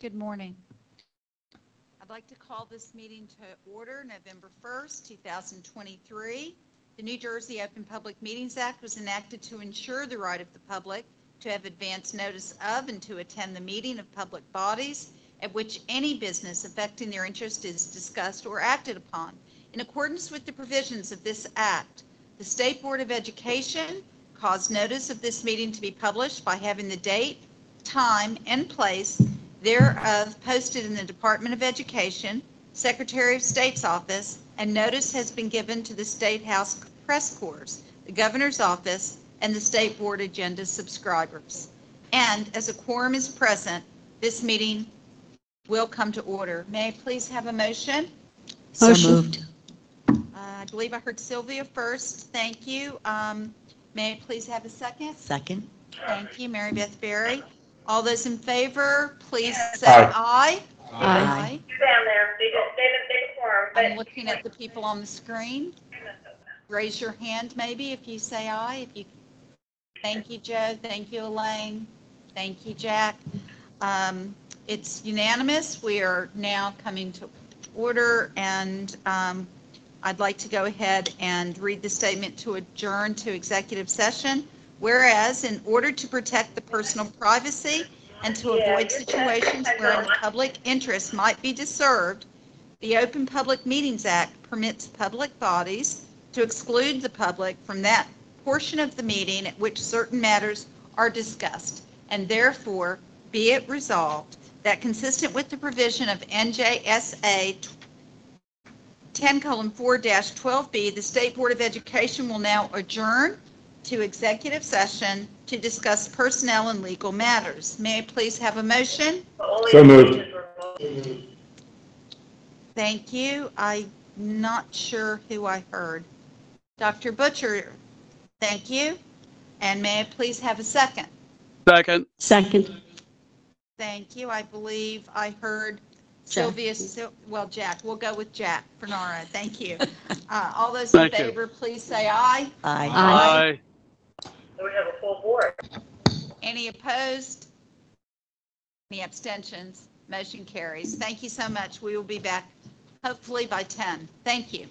Good morning. I'd like to call this meeting to order November 1st, 2023. The New Jersey Open Public Meetings Act was enacted to ensure the right of the public to have advance notice of and to attend the meeting of public bodies at which any business affecting their interest is discussed or acted upon. In accordance with the provisions of this act, the State Board of Education caused notice of this meeting to be published by having the date, time, and place thereof posted in the Department of Education, Secretary of State's office, and notice has been given to the State House Press Corps, the Governor's office, and the State Board agenda subscribers. And as a quorum is present, this meeting will come to order. May I please have a motion? So moved. I believe I heard Sylvia first. Thank you. May I please have a second? Second. Thank you, Mary Beth Berry. All those in favor, please say Aye. aye. Aye. Down there, they didn't form, but. I'm looking at the people on the screen. Raise your hand maybe if you say aye. Thank you, Joe. Thank you, Elaine. Thank you, Jack. It's unanimous. We are now coming to order, and I'd like to go ahead and read the statement to adjourn to executive session. Whereas, in order to protect the personal privacy and to avoid situations wherein the public interest might be disturbed, the Open Public Meetings Act permits public bodies to exclude the public from that portion of the meeting at which certain matters are discussed, and therefore be it resolved that consistent with the provision of NJSA 10:4-12B, the State Board of Education will now adjourn to executive session to discuss personnel and legal matters. May I please have a motion? So moved. Thank you. I'm not sure who I heard. Dr. Butcher, thank you. And may I please have a second? Second. Second. Thank you. I believe I heard Jack. Sylvia, Jack. We'll go with Jack for Nara. Thank you. All those in Thank you. favor, please say aye. Aye. Aye. So we have a full board. Any opposed? Any abstentions? Motion carries. Thank you so much. We will be back hopefully by 10. Thank you.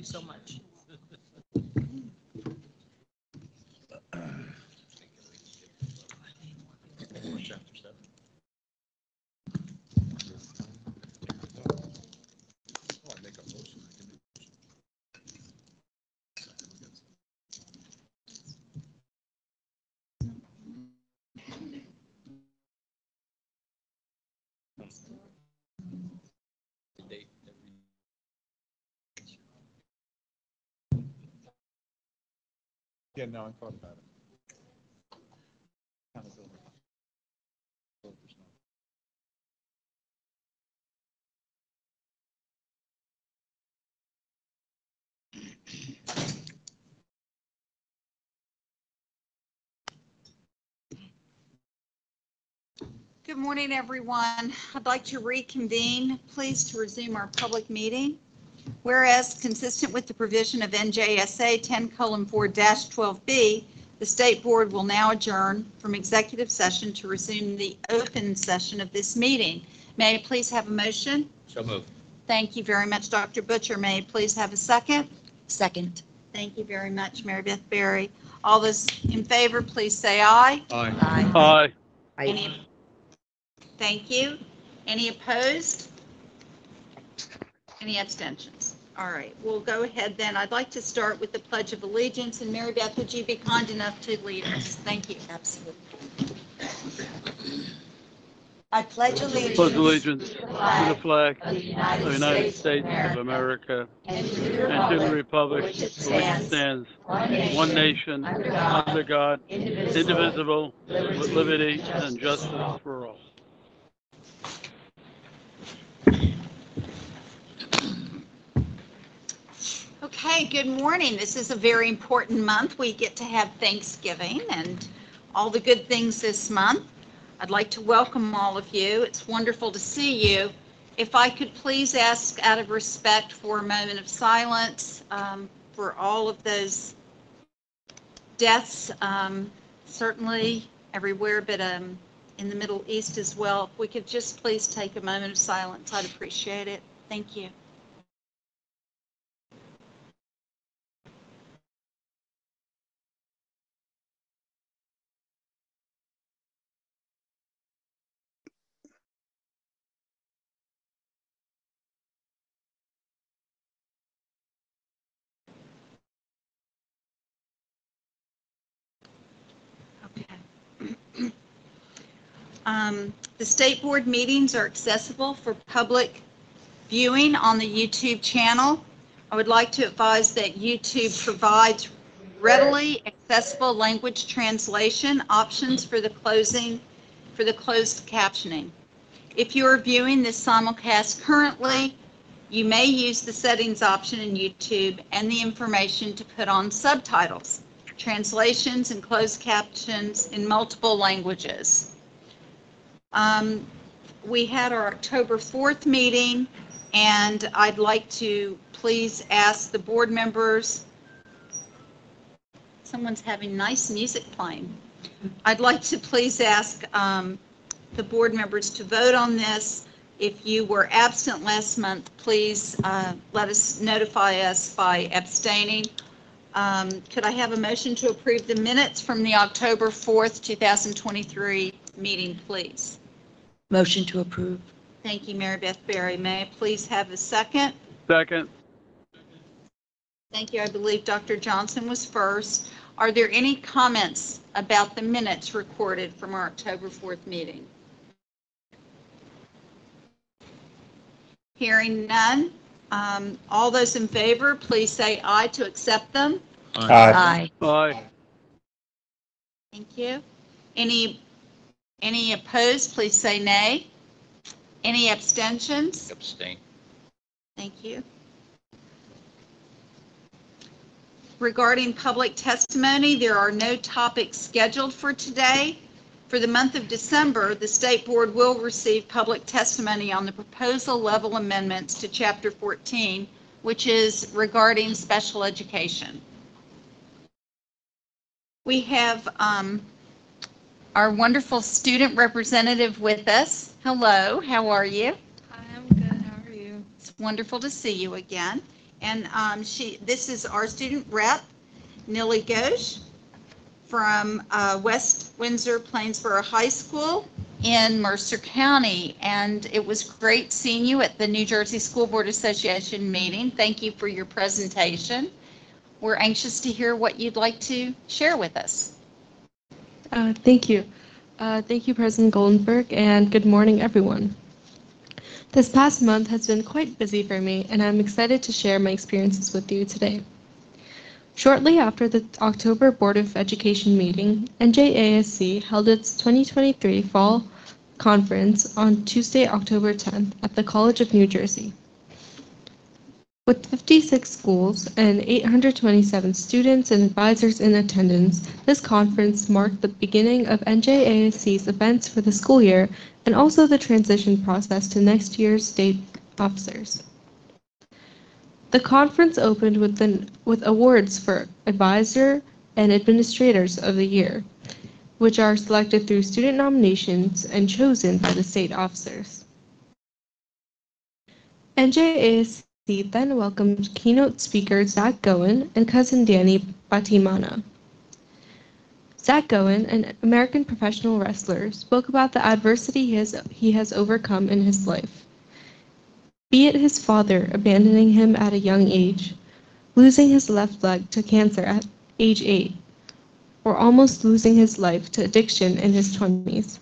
you so much. Yeah, no, I thought about it. Accountability. Good morning, everyone. I'd like to reconvene, please, to resume our public meeting. Whereas consistent with the provision of NJSA 10:4-12B, the State Board will now adjourn from executive session to resume the open session of this meeting. May I please have a motion? So moved. Thank you very much, Dr. Butcher. May I please have a second? Second. Thank you very much, Mary Beth Berry. All those in favor, please say aye. Aye. Aye. Any? Thank you. Any opposed? Any abstentions? All right, we'll go ahead then. I'd like to start with the Pledge of Allegiance, and Mary Beth, would you be kind enough to lead us? Thank you. Absolutely. I pledge allegiance. Pledge allegiance to the flag of the of the United States of America and to and to the republic for which it stands, one nation, under God, indivisible, with liberty and justice for all. Okay, good morning. This is a very important month. We get to have Thanksgiving and all the good things this month. I'd like to welcome all of you. It's wonderful to see you. If I could please ask, out of respect, for a moment of silence for all of those deaths, certainly everywhere, but in the Middle East as well. If we could just please take a moment of silence, I'd appreciate it. Thank you. Okay. The State Board meetings are accessible for public viewing on the YouTube channel. I would like to advise that YouTube provides readily accessible language translation options for the closed captioning. If you are viewing this simulcast currently, you may use the settings option in YouTube and the information to put on subtitles, translations, and closed captions in multiple languages. We had our October 4th meeting, and I'd like to please ask the board members, someone's having nice music playing. I'd like to please ask the board members to vote on this. If you were absent last month, please notify us by abstaining. Could I have a motion to approve the minutes from the October 4th, 2023 meeting, please? Motion to approve. Thank you, Mary Beth Berry. May I please have a second? Second. Thank you. I believe Dr. Johnson was first. Are there any comments about the minutes recorded from our October 4th meeting? Hearing none. All those in favor, please say aye to accept them. Aye. Aye. Thank you. Any opposed, please say nay. Any abstentions? Abstain. Thank you. Regarding public testimony, there are no topics scheduled for today. For the month of December, the State Board will receive public testimony on the proposal level amendments to Chapter 14, which is regarding special education. We have our wonderful student representative with us. Hello, how are you? Hi, I'm good. How are you? It's wonderful to see you again. And this is our student rep, Nilly Ghosh, from West Windsor Plainsboro High School in Mercer County. And it was great seeing you at the New Jersey School Board Association meeting. Thank you for your presentation. We're anxious to hear what you'd like to share with us. Thank you. Thank you, President Goldenberg, and good morning, everyone. This past month has been quite busy for me, and I'm excited to share my experiences with you today. Shortly after the October Board of Education meeting, NJASC held its 2023 Fall Conference on Tuesday, October 10th at the College of New Jersey. With 56 schools and 827 students and advisors in attendance, this conference marked the beginning of NJASC's events for the school year and also the transition process to next year's state officers. The conference opened with awards for Advisor and Administrators of the Year, which are selected through student nominations and chosen by the state officers. NJASC then welcomed keynote speaker Zach Gowen and cousin Danny Batimana. Zach Gowen, an American professional wrestler, spoke about the adversity he has overcome in his life. Be it his father abandoning him at a young age, losing his left leg to cancer at age 8, or almost losing his life to addiction in his 20s.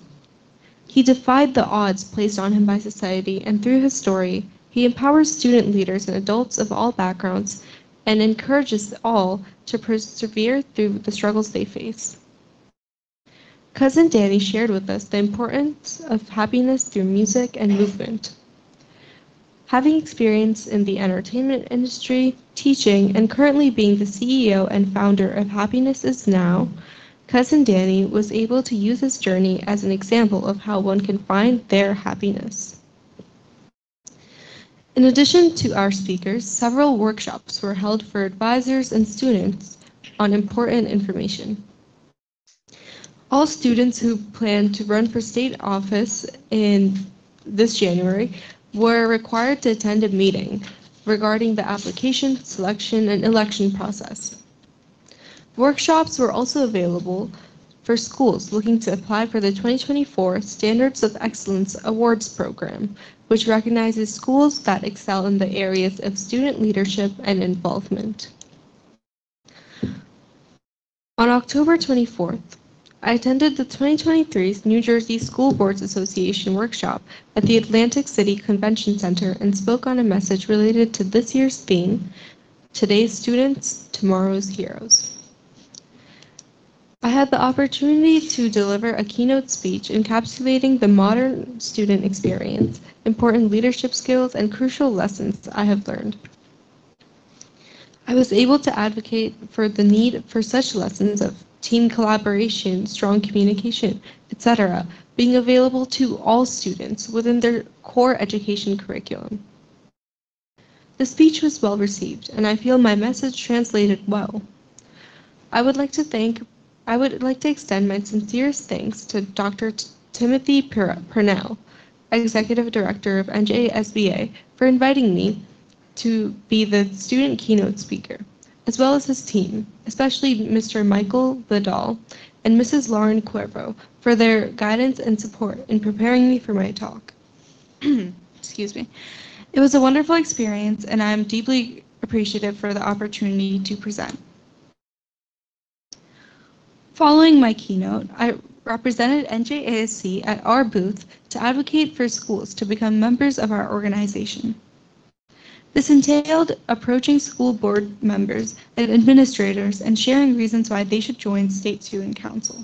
He defied the odds placed on him by society, and through his story, he empowers student leaders and adults of all backgrounds and encourages all to persevere through the struggles they face. Cousin Danny shared with us the importance of happiness through music and movement. Having experience in the entertainment industry, teaching, and currently being the CEO and founder of Happiness Is Now, Cousin Danny was able to use his journey as an example of how one can find their happiness. In addition to our speakers, several workshops were held for advisors and students on important information. All students who plan to run for state office in this January were required to attend a meeting regarding the application, selection, and election process. Workshops were also available for schools looking to apply for the 2024 Standards of Excellence Awards program, which recognizes schools that excel in the areas of student leadership and involvement. On October 24th, I attended the 2023 New Jersey School Boards Association workshop at the Atlantic City Convention Center and spoke on a message related to this year's theme, Today's Students, Tomorrow's Heroes. I had the opportunity to deliver a keynote speech encapsulating the modern student experience, important leadership skills, and crucial lessons I have learned. I was able to advocate for the need for such lessons of team collaboration, strong communication, etc., being available to all students within their core education curriculum. The speech was well received, and I feel my message translated well. I would like to extend my sincerest thanks to Dr. Timothy Purnell, Executive Director of NJSBA, for inviting me to be the student keynote speaker, as well as his team, especially Mr. Michael Vidal and Mrs. Lauren Cuervo, for their guidance and support in preparing me for my talk. Excuse me. It was a wonderful experience, and I am deeply appreciative for the opportunity to present. Following my keynote, I represented NJASC at our booth to advocate for schools to become members of our organization. This entailed approaching school board members and administrators and sharing reasons why they should join State Student Council.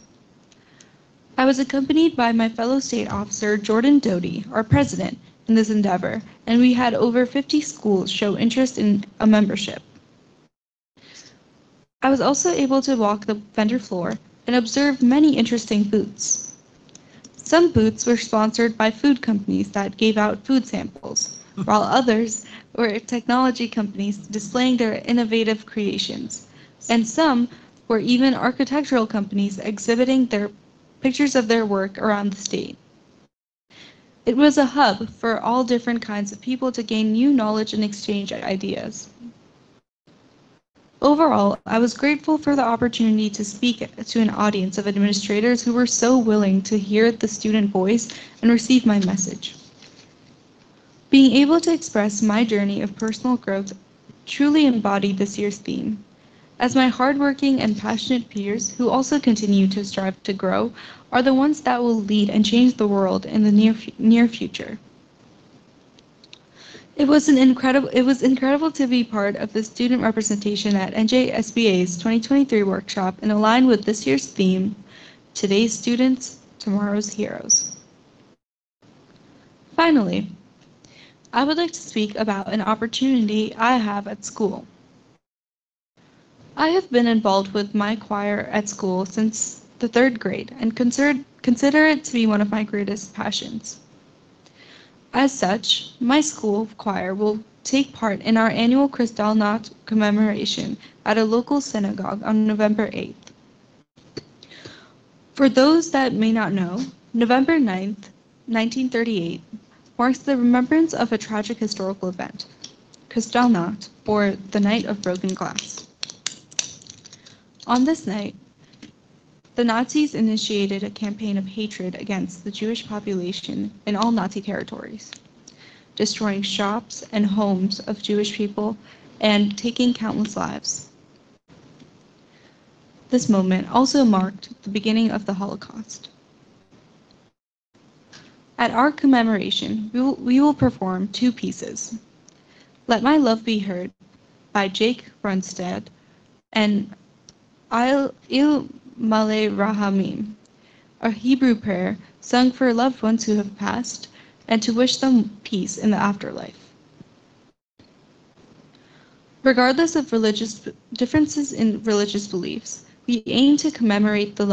I was accompanied by my fellow state officer, Jordan Doty, our president, in this endeavor, and we had over 50 schools show interest in a membership. I was also able to walk the vendor floor and observe many interesting booths. Some booths were sponsored by food companies that gave out food samples, while others were technology companies displaying their innovative creations, and some were even architectural companies exhibiting their pictures of their work around the state. It was a hub for all different kinds of people to gain new knowledge and exchange ideas. Overall, I was grateful for the opportunity to speak to an audience of administrators who were so willing to hear the student voice and receive my message. Being able to express my journey of personal growth truly embodied this year's theme. As my hardworking and passionate peers, who also continue to strive to grow, are the ones that will lead and change the world in the near future. It was incredible to be part of the student representation at NJSBA's 2023 workshop and align with this year's theme, Today's Students, Tomorrow's Heroes. Finally, I would like to speak about an opportunity I have at school. I have been involved with my choir at school since the 3rd grade and consider it to be one of my greatest passions. As such, my school choir will take part in our annual Kristallnacht commemoration at a local synagogue on November 8th. For those that may not know, November 9th, 1938, marks the remembrance of a tragic historical event, Kristallnacht, or the Night of Broken Glass. On this night, the Nazis initiated a campaign of hatred against the Jewish population in all Nazi territories, destroying shops and homes of Jewish people and taking countless lives. This moment also marked the beginning of the Holocaust. At our commemoration, we will perform 2 pieces, Let My Love Be Heard by Jake Runstad and Il Malay Rahamim, a Hebrew prayer sung for loved ones who have passed and to wish them peace in the afterlife. Regardless of differences in religious beliefs, we aim to commemorate the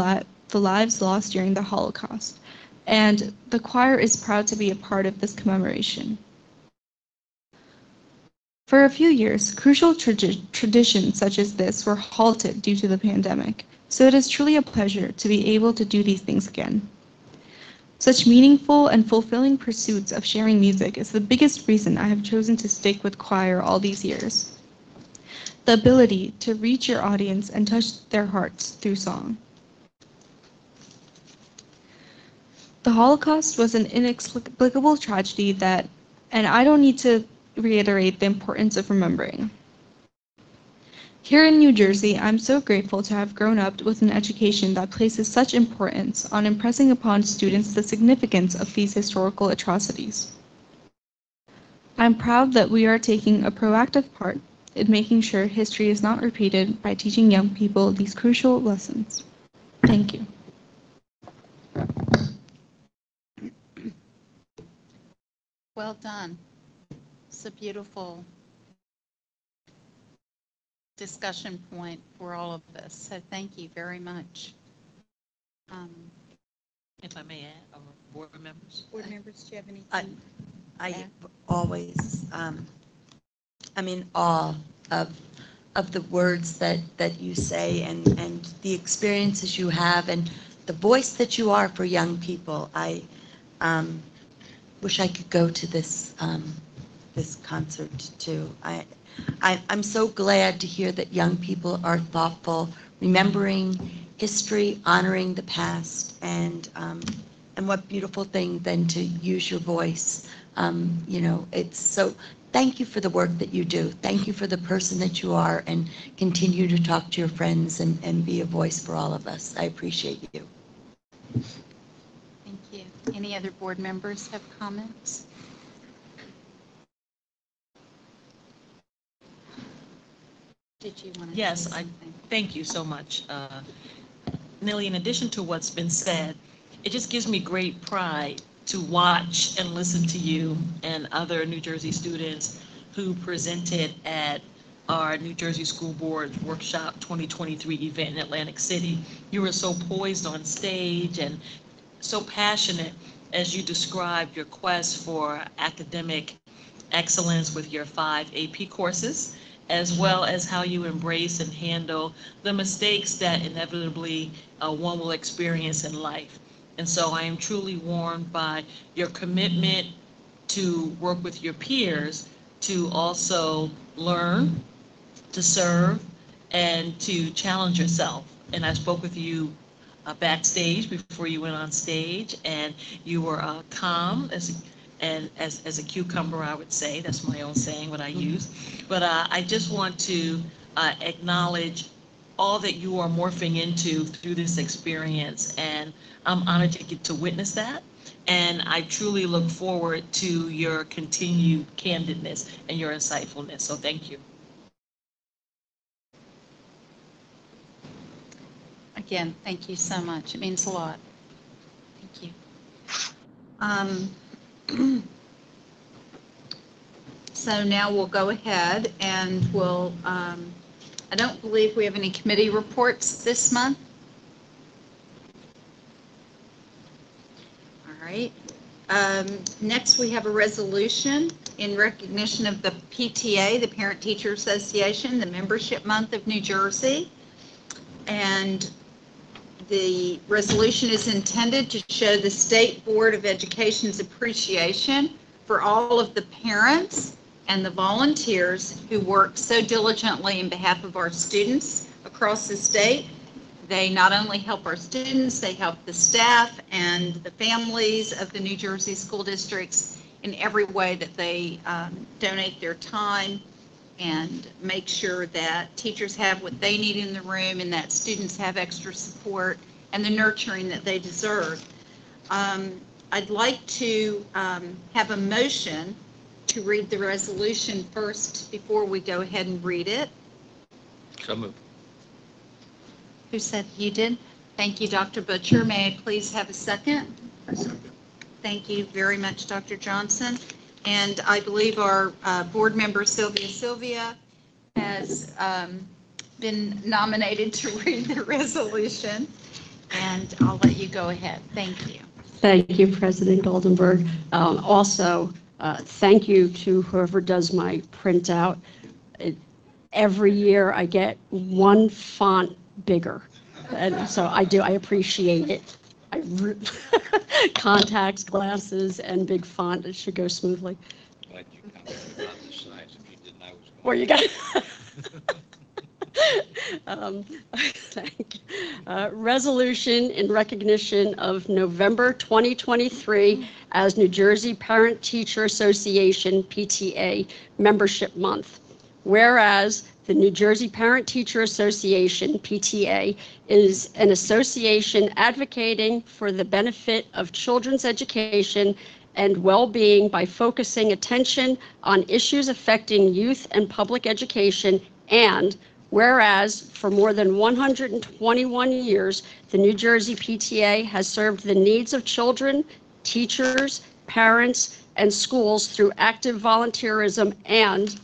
lives lost during the Holocaust, and the choir is proud to be a part of this commemoration. For a few years, crucial traditions such as this were halted due to the pandemic, so it is truly a pleasure to be able to do these things again. Such meaningful and fulfilling pursuits of sharing music is the biggest reason I have chosen to stick with choir all these years. The ability to reach your audience and touch their hearts through song. The Holocaust was an inexplicable tragedy and I don't need to reiterate the importance of remembering. Here in New Jersey, I'm so grateful to have grown up with an education that places such importance on impressing upon students the significance of these historical atrocities. I'm proud that we are taking a proactive part in making sure history is not repeated by teaching young people these crucial lessons. Thank you. Well done. It's a beautiful discussion point for all of us, so thank you very much. If I may add, our board members. Board members, do you have anything? I always, I'm in awe of the words that you say and the experiences you have and the voice that you are for young people. I wish I could go to this concert too. I'm so glad to hear that young people are thoughtful, remembering history, honoring the past, and what beautiful thing then to use your voice. It's so. Thank you for the work that you do. Thank you for the person that you are, and continue to talk to your friends and be a voice for all of us. I appreciate you. Thank you. Any other board members have comments? Did you want to Yes, say something? thank you so much. Nellie, in addition to what's been said, it just gives me great pride to watch and listen to you and other New Jersey students who presented at our New Jersey School Board Workshop 2023 event in Atlantic City. You were so poised on stage and so passionate as you described your quest for academic excellence with your 5 AP courses, as well as how you embrace and handle the mistakes that inevitably one will experience in life. And so I am truly warmed by your commitment to work with your peers to also learn, to serve, and to challenge yourself. And I spoke with you backstage before you went on stage, and you were calm as a cucumber, I would say. That's my own saying, what I use. But I just want to acknowledge all that you are morphing into through this experience, and I'm honored to get to witness that. And I truly look forward to your continued candidness and your insightfulness. So thank you. Again, thank you so much. It means a lot. Thank you. So now we'll go ahead and we'll, I don't believe we have any committee reports this month. All right. Next, we have a resolution in recognition of the PTA, the Parent Teacher Association, the membership month of New Jersey. And the resolution is intended to show the State Board of Education's appreciation for all of the parents and the volunteers who work so diligently in behalf of our students across the state. They not only help our students, they help the staff and the families of the New Jersey school districts in every way that they donate their time and make sure that teachers have what they need in the room and that students have extra support and the nurturing that they deserve. I'd like to have a motion to read the resolution first before we go ahead and read it. So moved. Who said you did? Thank you, Dr. Butcher. May I please have a second? Thank you very much, Dr. Johnson. And I believe our board member Sylvia has been nominated to read the resolution. And I'll let you go ahead. Thank you. Thank you, President Goldenberg. Also, thank you to whoever does my printout. Every year I get one font bigger. And so I appreciate it. Contacts, glasses, and big font, it should go smoothly. Glad you commented on the size. If you didn't, I was going. Where you got? Thank you. Resolution in recognition of November 2023 as New Jersey Parent Teacher Association, PTA, Membership Month. Whereas the New Jersey Parent Teacher Association, PTA, is an association advocating for the benefit of children's education and well-being by focusing attention on issues affecting youth and public education. And whereas for more than 121 years, the New Jersey PTA has served the needs of children, teachers, parents, and schools through active volunteerism. And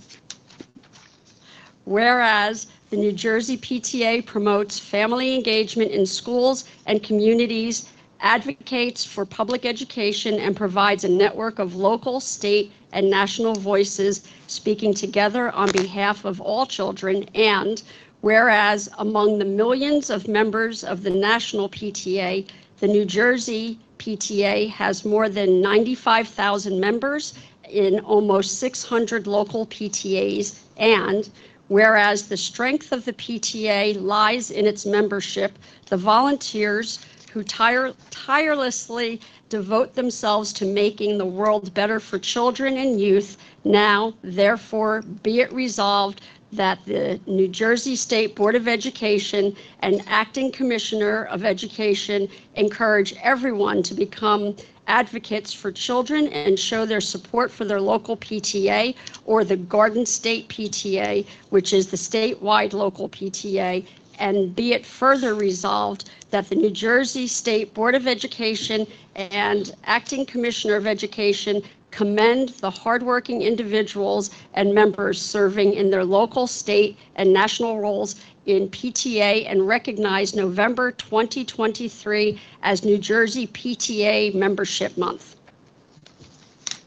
whereas the New Jersey PTA promotes family engagement in schools and communities, advocates for public education, and provides a network of local, state, and national voices speaking together on behalf of all children. And whereas among the millions of members of the national PTA, the New Jersey PTA has more than 95,000 members in almost 600 local PTAs. And whereas the strength of the PTA lies in its membership, the volunteers who tirelessly devote themselves to making the world better for children and youth. Now, therefore, be it resolved that the New Jersey State Board of Education and Acting Commissioner of Education encourage everyone to become advocates for children and show their support for their local PTA or the Garden State PTA, which is the statewide local PTA. And be it further resolved that the New Jersey State Board of Education and Acting Commissioner of Education commend the hardworking individuals and members serving in their local, state, and national roles in PTA and recognize November 2023 as New Jersey PTA Membership Month.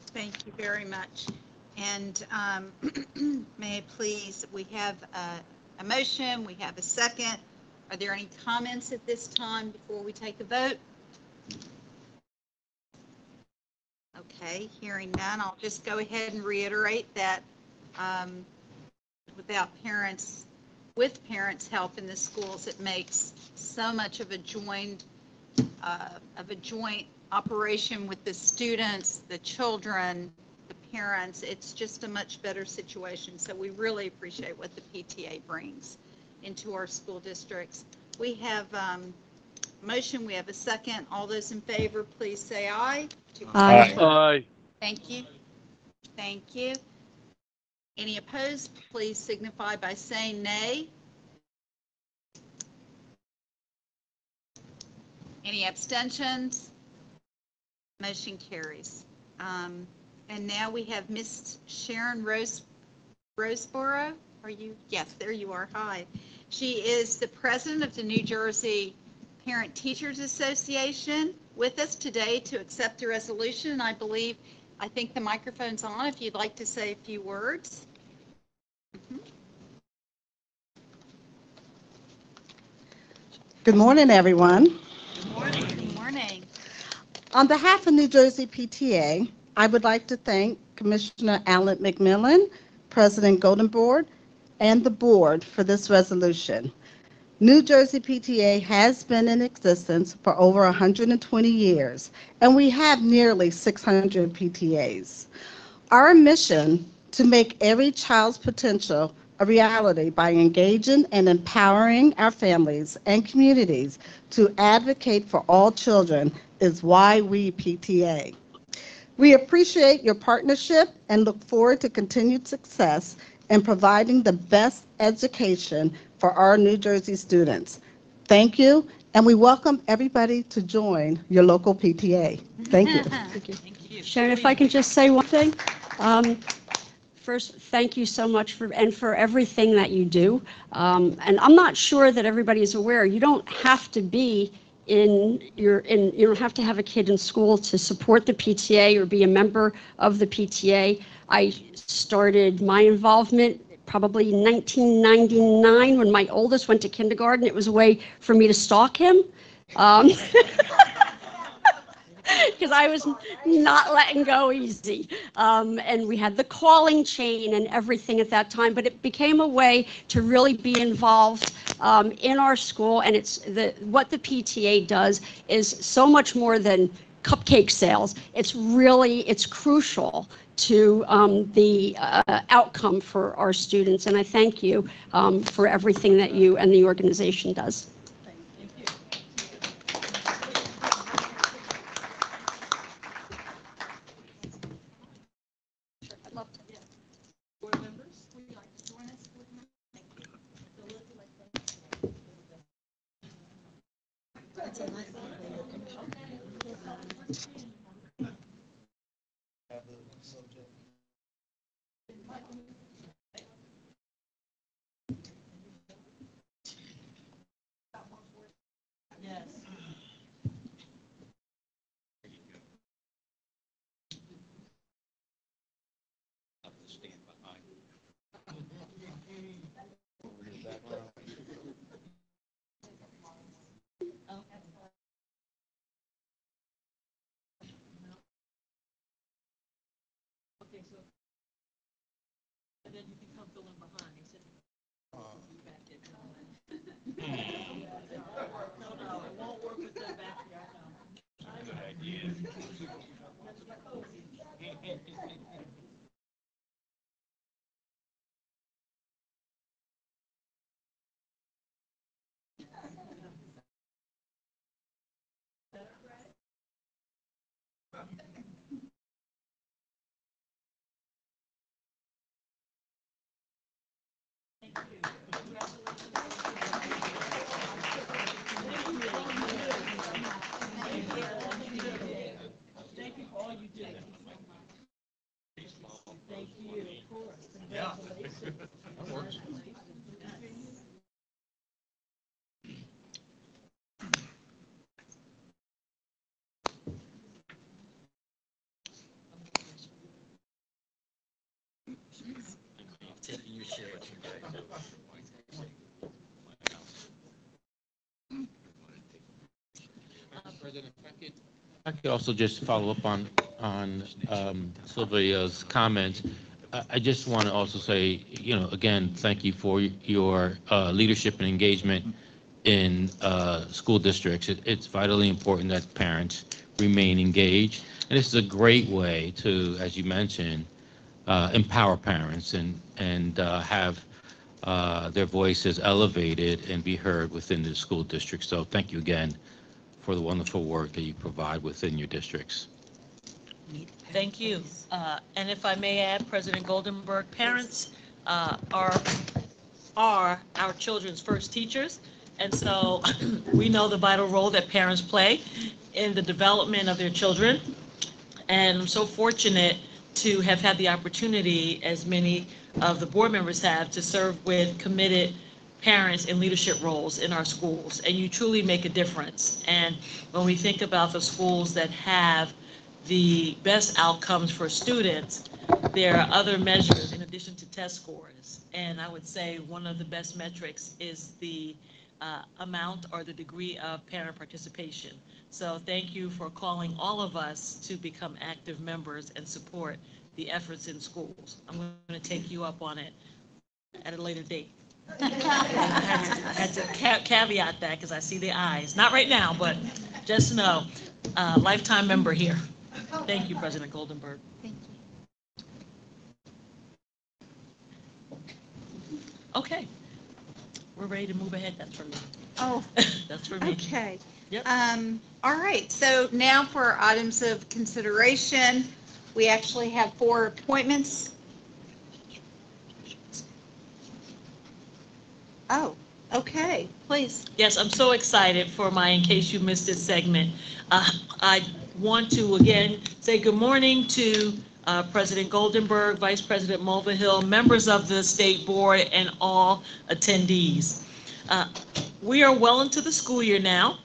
Thank you very much. And may I please, we have a motion, we have a second. Are there any comments at this time before we take a vote? Okay, hearing none, I'll just go ahead and reiterate that without parents with parents' help in the schools, it makes so much of a joint operation with the students, the children, the parents. It's just a much better situation. So we really appreciate what the PTA brings into our school districts. We have motion, we have a second. All those in favor, please say aye. Aye. Aye. Thank you. Thank you. Any opposed, please signify by saying nay. Any abstentions? Motion carries. And now we have Miss Sharon Roseborough. Are you? Yes, there you are. Hi. She is the president of the New Jersey Parent Teachers Association with us today to accept the resolution. I think the microphone's on if you'd like to say a few words. Good morning, everyone. Good morning. Good morning. On behalf of New Jersey PTA, I would like to thank Commissioner Alan McMillan, President Goldenboard, and the board for this resolution. New Jersey PTA has been in existence for over 120 years, and we have nearly 600 PTAs. Our mission to make every child's potential a reality by engaging and empowering our families and communities to advocate for all children is why we PTA. We appreciate your partnership and look forward to continued success in providing the best education for our New Jersey students. Thank you, and we welcome everybody to join your local PTA. Thank you. Thank you. Thank you. Sharon, if I can just say one thing. First, thank you so much for everything that you do. And I'm not sure that everybody is aware, you don't have to be you don't have to have a kid in school to support the PTA or be a member of the PTA. I started my involvement probably in 1999 when my oldest went to kindergarten. It was a way for me to stalk him. Because I was not letting go easy. And we had the calling chain and everything at that time, but it became a way to really be involved in our school. And what the PTA does is so much more than cupcake sales. It's crucial to the outcome for our students. And I thank you for everything that you and the organization does. I could also just follow up on Sylvia's comment. I just want to also say, again, thank you for your leadership and engagement in school districts. It's vitally important that parents remain engaged. And this is a great way to, as you mentioned, empower parents and have their voices elevated and be heard within the school district. So thank you again for the wonderful work that you provide within your districts. Thank you. And if I may add, President Goldenberg, parents are our children's first teachers. And so we know the vital role that parents play in the development of their children. And I'm so fortunate to have had the opportunity, as many of the board members have, to serve with committed parents in leadership roles in our schools. And you truly make a difference. And when we think about the schools that have the best outcomes for students, there are other measures in addition to test scores. And I would say one of the best metrics is the amount or the degree of parent participation. So thank you for calling all of us to become active members and support the efforts in schools. I'm going to take you up on it at a later date. I had to caveat that because I see the eyes. Not right now, but just know, lifetime member here. Thank you, President Goldenberg. Thank you. Okay, we're ready to move ahead. That's for me. Oh, That's for me. okay. Yep. All right, so now for items of consideration, we actually have 4 appointments. Oh, okay, please. Yes, I'm so excited for my In Case You Missed It segment. I want to again say good morning to President Goldenberg, Vice President Mulvihill, members of the State Board, and all attendees. We are well into the school year now,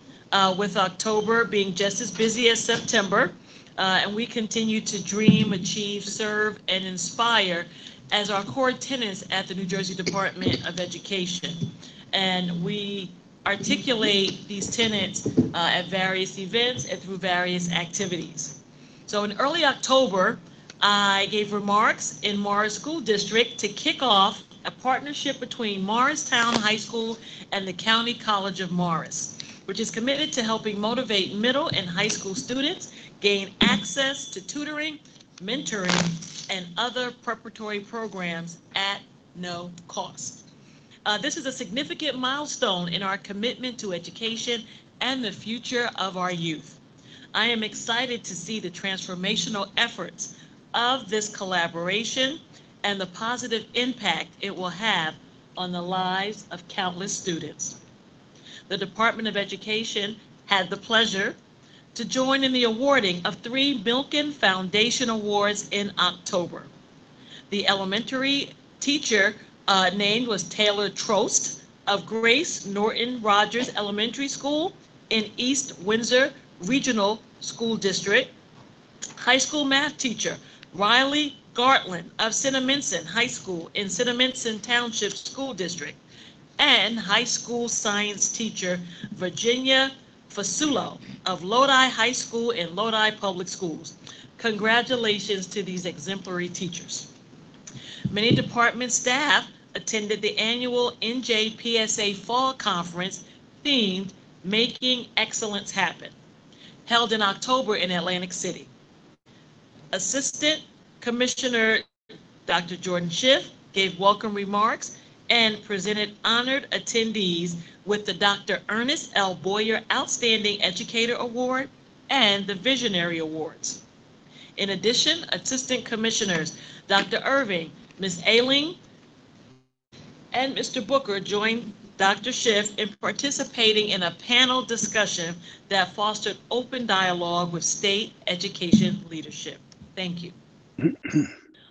with October being just as busy as September, and we continue to dream, achieve, serve, and inspire as our core tenets at the New Jersey Department of Education. And we articulate these tenets at various events and through various activities. So in early October, I gave remarks in Morris School District to kick off a partnership between Morristown High School and the County College of Morris, which is committed to helping motivate middle and high school students gain access to tutoring, mentoring, and other preparatory programs at no cost. This is a significant milestone in our commitment to education and the future of our youth. I am excited to see the transformational efforts of this collaboration and the positive impact it will have on the lives of countless students. The Department of Education had the pleasure to join in the awarding of 3 Milken Foundation Awards in October. The elementary teacher named was Taylor Trost of Grace Norton Rogers Elementary School in East Windsor Regional School District. High school math teacher Riley Gartland of Cinnaminson High School in Cinnaminson Township School District. And high school science teacher Virginia Fasulo of Lodi High School in Lodi Public Schools. Congratulations to these exemplary teachers. Many department staff attended the annual NJPSA Fall Conference themed Making Excellence Happen, held in October in Atlantic City. Assistant Commissioner Dr. Jordan Schiff gave welcome remarks and presented honored attendees with the Dr. Ernest L. Boyer Outstanding Educator Award and the Visionary Awards. In addition, Assistant Commissioners Dr. Irving, Ms. Ailing, and Mr. Booker joined Dr. Schiff in participating in a panel discussion that fostered open dialogue with state education leadership. Thank you.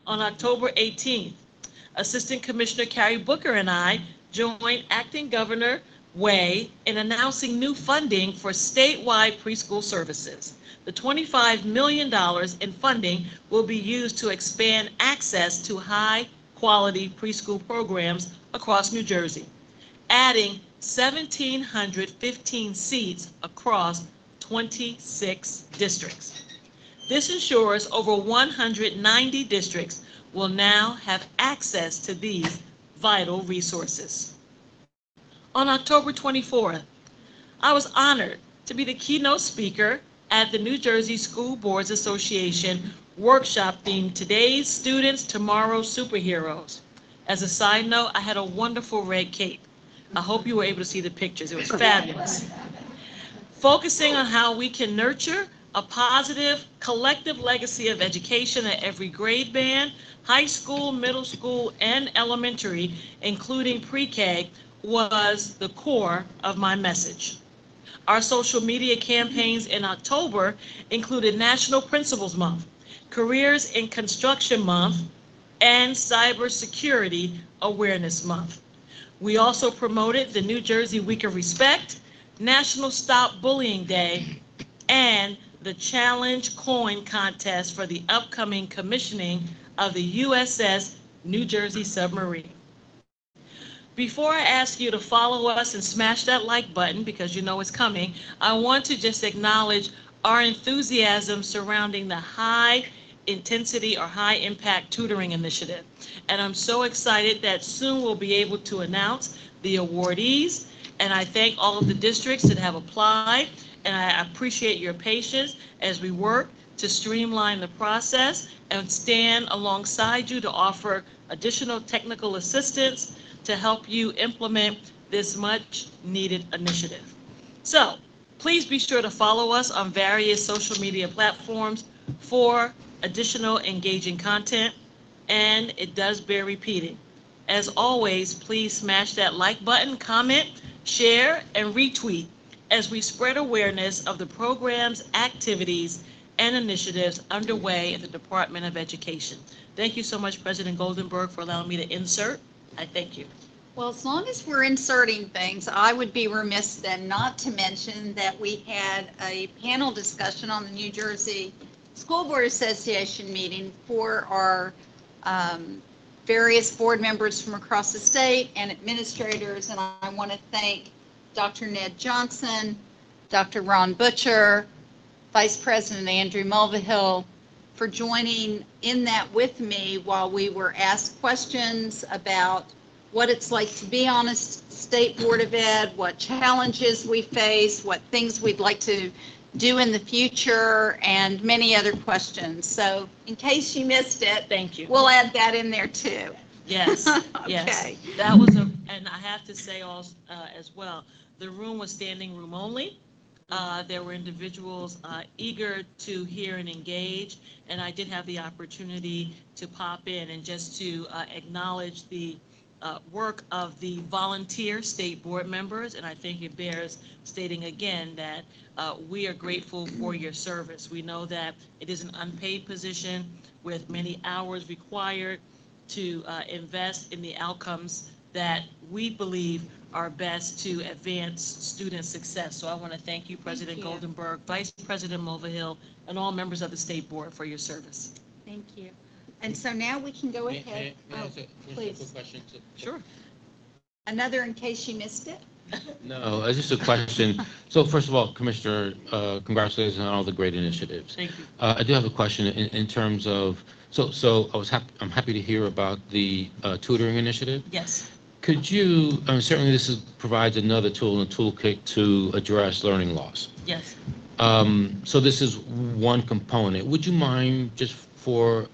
On October 18th, Assistant Commissioner Carrie Booker and I joined Acting Governor Way in announcing new funding for statewide preschool services. The $25 million in funding will be used to expand access to high-quality preschool programs across New Jersey, adding 1,715 seats across 26 districts. This ensures over 190 districts will now have access to these vital resources. On October 24th, I was honored to be the keynote speaker at the New Jersey School Boards Association workshop themed Today's Students, Tomorrow's Superheroes. As a side note, I had a wonderful red cape. I hope you were able to see the pictures. It was fabulous. Focusing on how we can nurture a positive collective legacy of education at every grade band, high school, middle school, and elementary, including pre-K, was the core of my message. Our social media campaigns in October included National Principals Month, Careers in Construction Month, and Cybersecurity Awareness Month. We also promoted the New Jersey Week of Respect, National Stop Bullying Day, and the Challenge Coin Contest for the upcoming commissioning of the USS New Jersey Submarine. Before I ask you to follow us and smash that like button, because you know it's coming, I want to just acknowledge our enthusiasm surrounding the high intensity or high impact tutoring initiative. And I'm so excited that soon we'll be able to announce the awardees. And I thank all of the districts that have applied. And I appreciate your patience as we work to streamline the process and stand alongside you to offer additional technical assistance to help you implement this much needed initiative. So please be sure to follow us on various social media platforms for additional engaging content, and it does bear repeating. As always, please smash that like button, comment, share, and retweet as we spread awareness of the programs, activities, and initiatives underway in the Department of Education. Thank you so much, President Goldenberg, for allowing me to insert. I thank you. Well, as long as we're inserting things, I would be remiss then not to mention that we had a panel discussion on the New Jersey School Board Association meeting for our various board members from across the state and administrators. And I want to thank Dr. Ned Johnson, Dr. Ron Butcher, Vice President Andrew Mulvihill for joining in that with me while we were asked questions about what it's like to be on a state board of ed, what challenges we face, what things we'd like to do in the future, and many other questions. So in case you missed it, Thank you. we'll add that in there too. Yes, yes. Okay. That was and I have to say also, as well, the room was standing room only. There were individuals eager to hear and engage, and I did have the opportunity to pop in and just to acknowledge the work of the volunteer state board members, and I think it bears stating again that we are grateful for your service. We know that it is an unpaid position with many hours required to invest in the outcomes that we believe are best to advance student success. So I want to thank you, President Goldenberg, Vice President Mulvihill, and all members of the state board for your service. Thank you. And so now we can go ahead. May I ask a please. quick question? Sure. Another in case you missed it. No, it's just a question. So first of all, Commissioner, congratulations on all the great initiatives. Thank you. I do have a question in terms of, I'm happy to hear about the tutoring initiative. Yes. Could you, certainly this provides another tool in the toolkit to address learning loss. Yes. So this is one component. Would you mind just for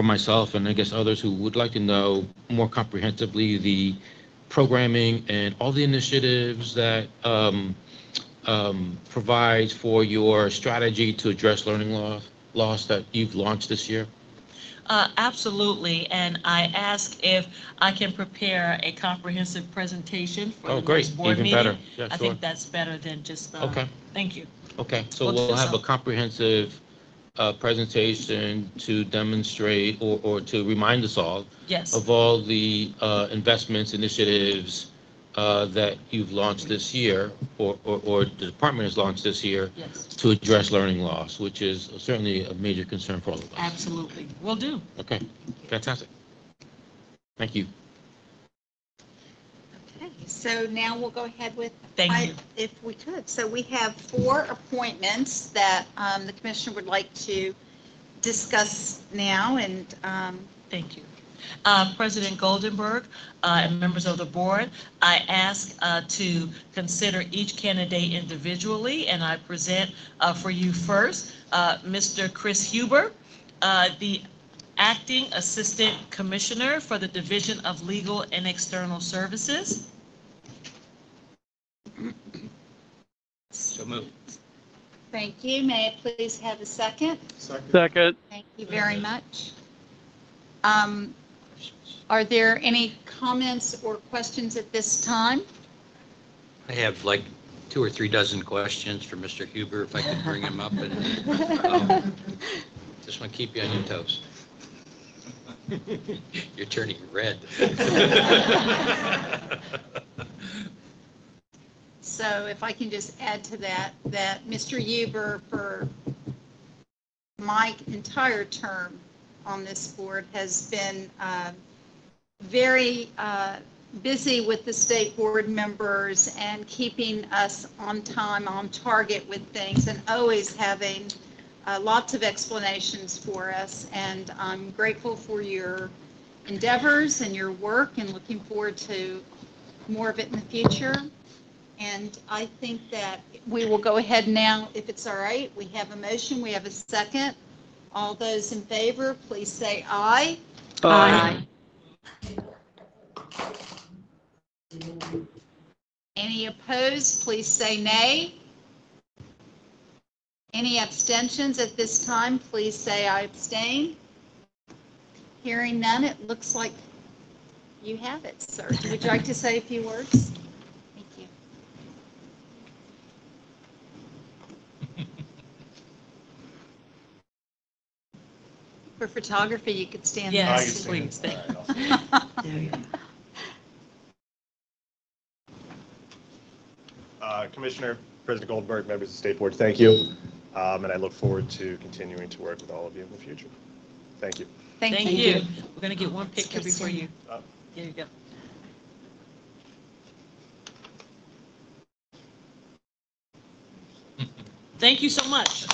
myself and I guess others who would like to know more comprehensively the programming and all the initiatives that provides for your strategy to address learning loss that you've launched this year? Absolutely, and I ask if I can prepare a comprehensive presentation for the great. next board Even meeting. better. Yeah, I sure. think that's better than just. Okay. Thank you. Okay, so We'll do we'll have so. a comprehensive presentation to demonstrate or to remind us all Yes. of all the investments, initiatives that you've launched this year or the department has launched this year Yes. to address learning loss, which is certainly a major concern for all of us. Absolutely. Will do. Okay, fantastic. Thank you. Okay, so now we'll go ahead with. Thank you. If we could. So we have 4 appointments that the commissioner would like to discuss now, and Thank you. President Goldenberg and members of the board, I ask to consider each candidate individually, and I present for you first Mr. Chris Huber, the Acting Assistant Commissioner for the Division of Legal and External Services. So moved. thank you. May I please have a second? Second. Thank you very much. Are there any comments or questions at this time? I have like 2 or 3 dozen questions for Mr. Huber, if I could bring him up, and just want to keep you on your toes. You're turning red. So if I can just add to that, that Mr. Huber, for my entire term on this board, has been very busy with the state board members and keeping us on time, on target with things, and always having lots of explanations for us. And I'm grateful for your endeavors and your work, and looking forward to more of it in the future. And I think that we will go ahead now, if it's all right. We have a motion, we have a second. All those in favor, please say aye. Aye. Any opposed, please say nay. Any abstentions at this time, please say I abstain. Hearing none, it looks like you have it, sir. Would you like to say a few words? Thank you. For photography, you could stand there. Yes, please. Thank you. There you go. Commissioner, President Goldberg, members of the State Board, thank you. And I look forward to continuing to work with all of you in the future. Thank you. Thank you. We're going to get one picture before you. There you go. Thank you so much.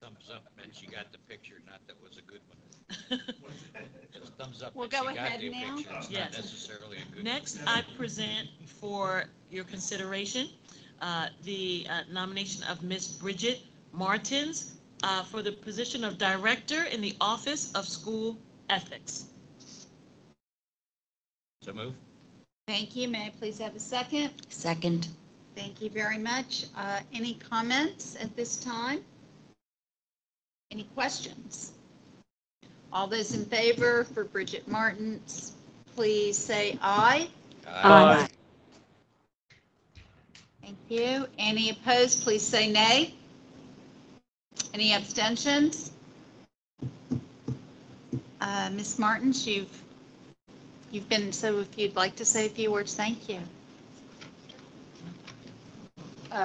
Thumbs up meant you got the picture, not that was a good one. Just thumbs up We'll meant go you got ahead the now. picture. It's Yes. not necessarily a good one. Next, I present for your consideration the nomination of Ms. Bridget Martins for the position of Director in the Office of School Ethics. So move. Thank you. May I please have a second? Second. Thank you very much. Any comments at this time? Any questions? All those in favor for Bridget Martins, please say aye. Aye. Thank you. Any opposed, please say nay. Any abstentions? Ms. Martins, you've been, so if you'd like to say a few words, thank you.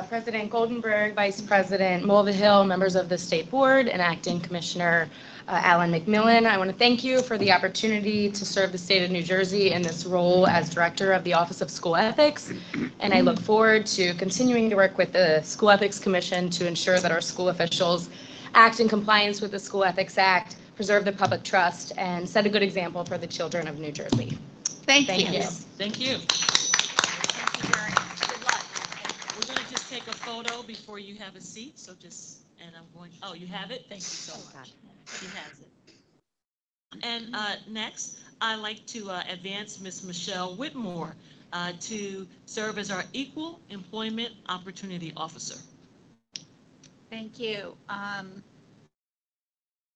President Goldenberg, Vice President Mulvihill, members of the State Board, and Acting Commissioner Alan McMillan. I want to thank you for the opportunity to serve the state of New Jersey in this role as Director of the Office of School Ethics, and I look forward to continuing to work with the School Ethics Commission to ensure that our school officials act in compliance with the School Ethics Act, preserve the public trust, and set a good example for the children of New Jersey. Thank Thank you. you. Thank you. Thank you very much. Good luck. We're going to just take a photo before you have a seat, so just, and I'm going, oh, you have it? Thank you so much. He has it. And next, I'd like to advance Ms. Michelle Whitmore to serve as our Equal Employment Opportunity Officer. Thank you.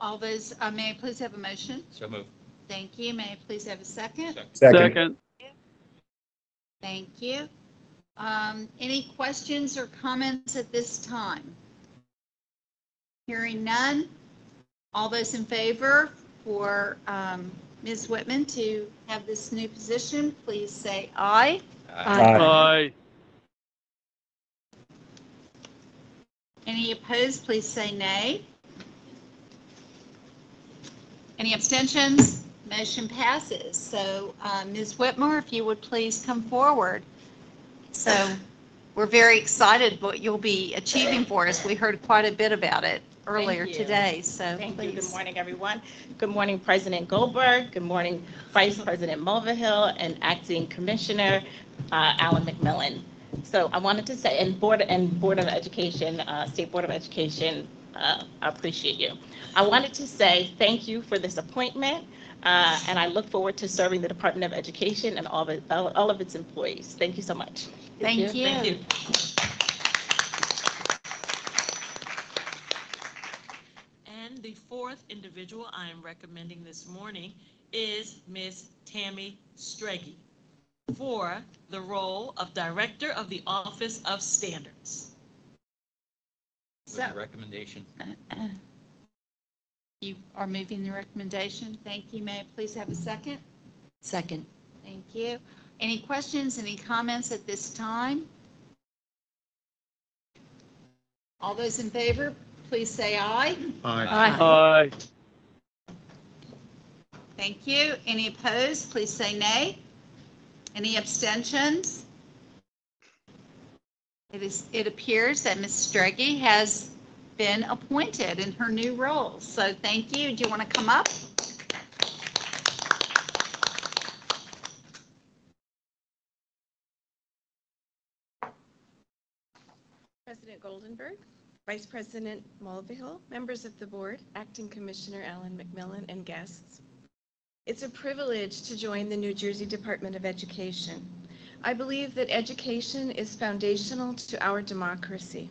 All those, may I please have a motion? So move. Thank you. May I please have a second? Second. Thank you. Any questions or comments at this time? Hearing none. All those in favor for Ms. Whitman to have this new position, please say aye. Aye. Any opposed, please say nay. Any abstentions? Motion passes. So Ms. Whitmore, if you would please come forward. So we're very excited what you'll be achieving for us. We heard quite a bit about it earlier you. today, so Thank you. Good please. morning, everyone. Good morning, President Goldberg. Good morning, Vice President Mulvihill and Acting Commissioner Alan McMillan. So I wanted to say, and Board of Education, State Board of Education, I appreciate you. I wanted to say thank you for this appointment, and I look forward to serving the Department of Education and all of its employees. Thank you so much. Thank you. Thank you. And the fourth individual I am recommending this morning is Ms. Tammy Streggy for the role of Director of the Office of Standards. With the recommendation. You are moving the recommendation. Thank you. May I please have a second? Second. Thank you. Any questions, any comments at this time? All those in favor, please say aye. Aye. Thank you. Any opposed, please say nay. Any abstentions? It appears that Ms. Streggy has been appointed in her new role. So thank you. Do you want to come up? President Goldenberg, Vice President Mulvihill, members of the board, Acting Commissioner Alan McMillan, and guests. It's a privilege to join the New Jersey Department of Education. I believe that education is foundational to our democracy.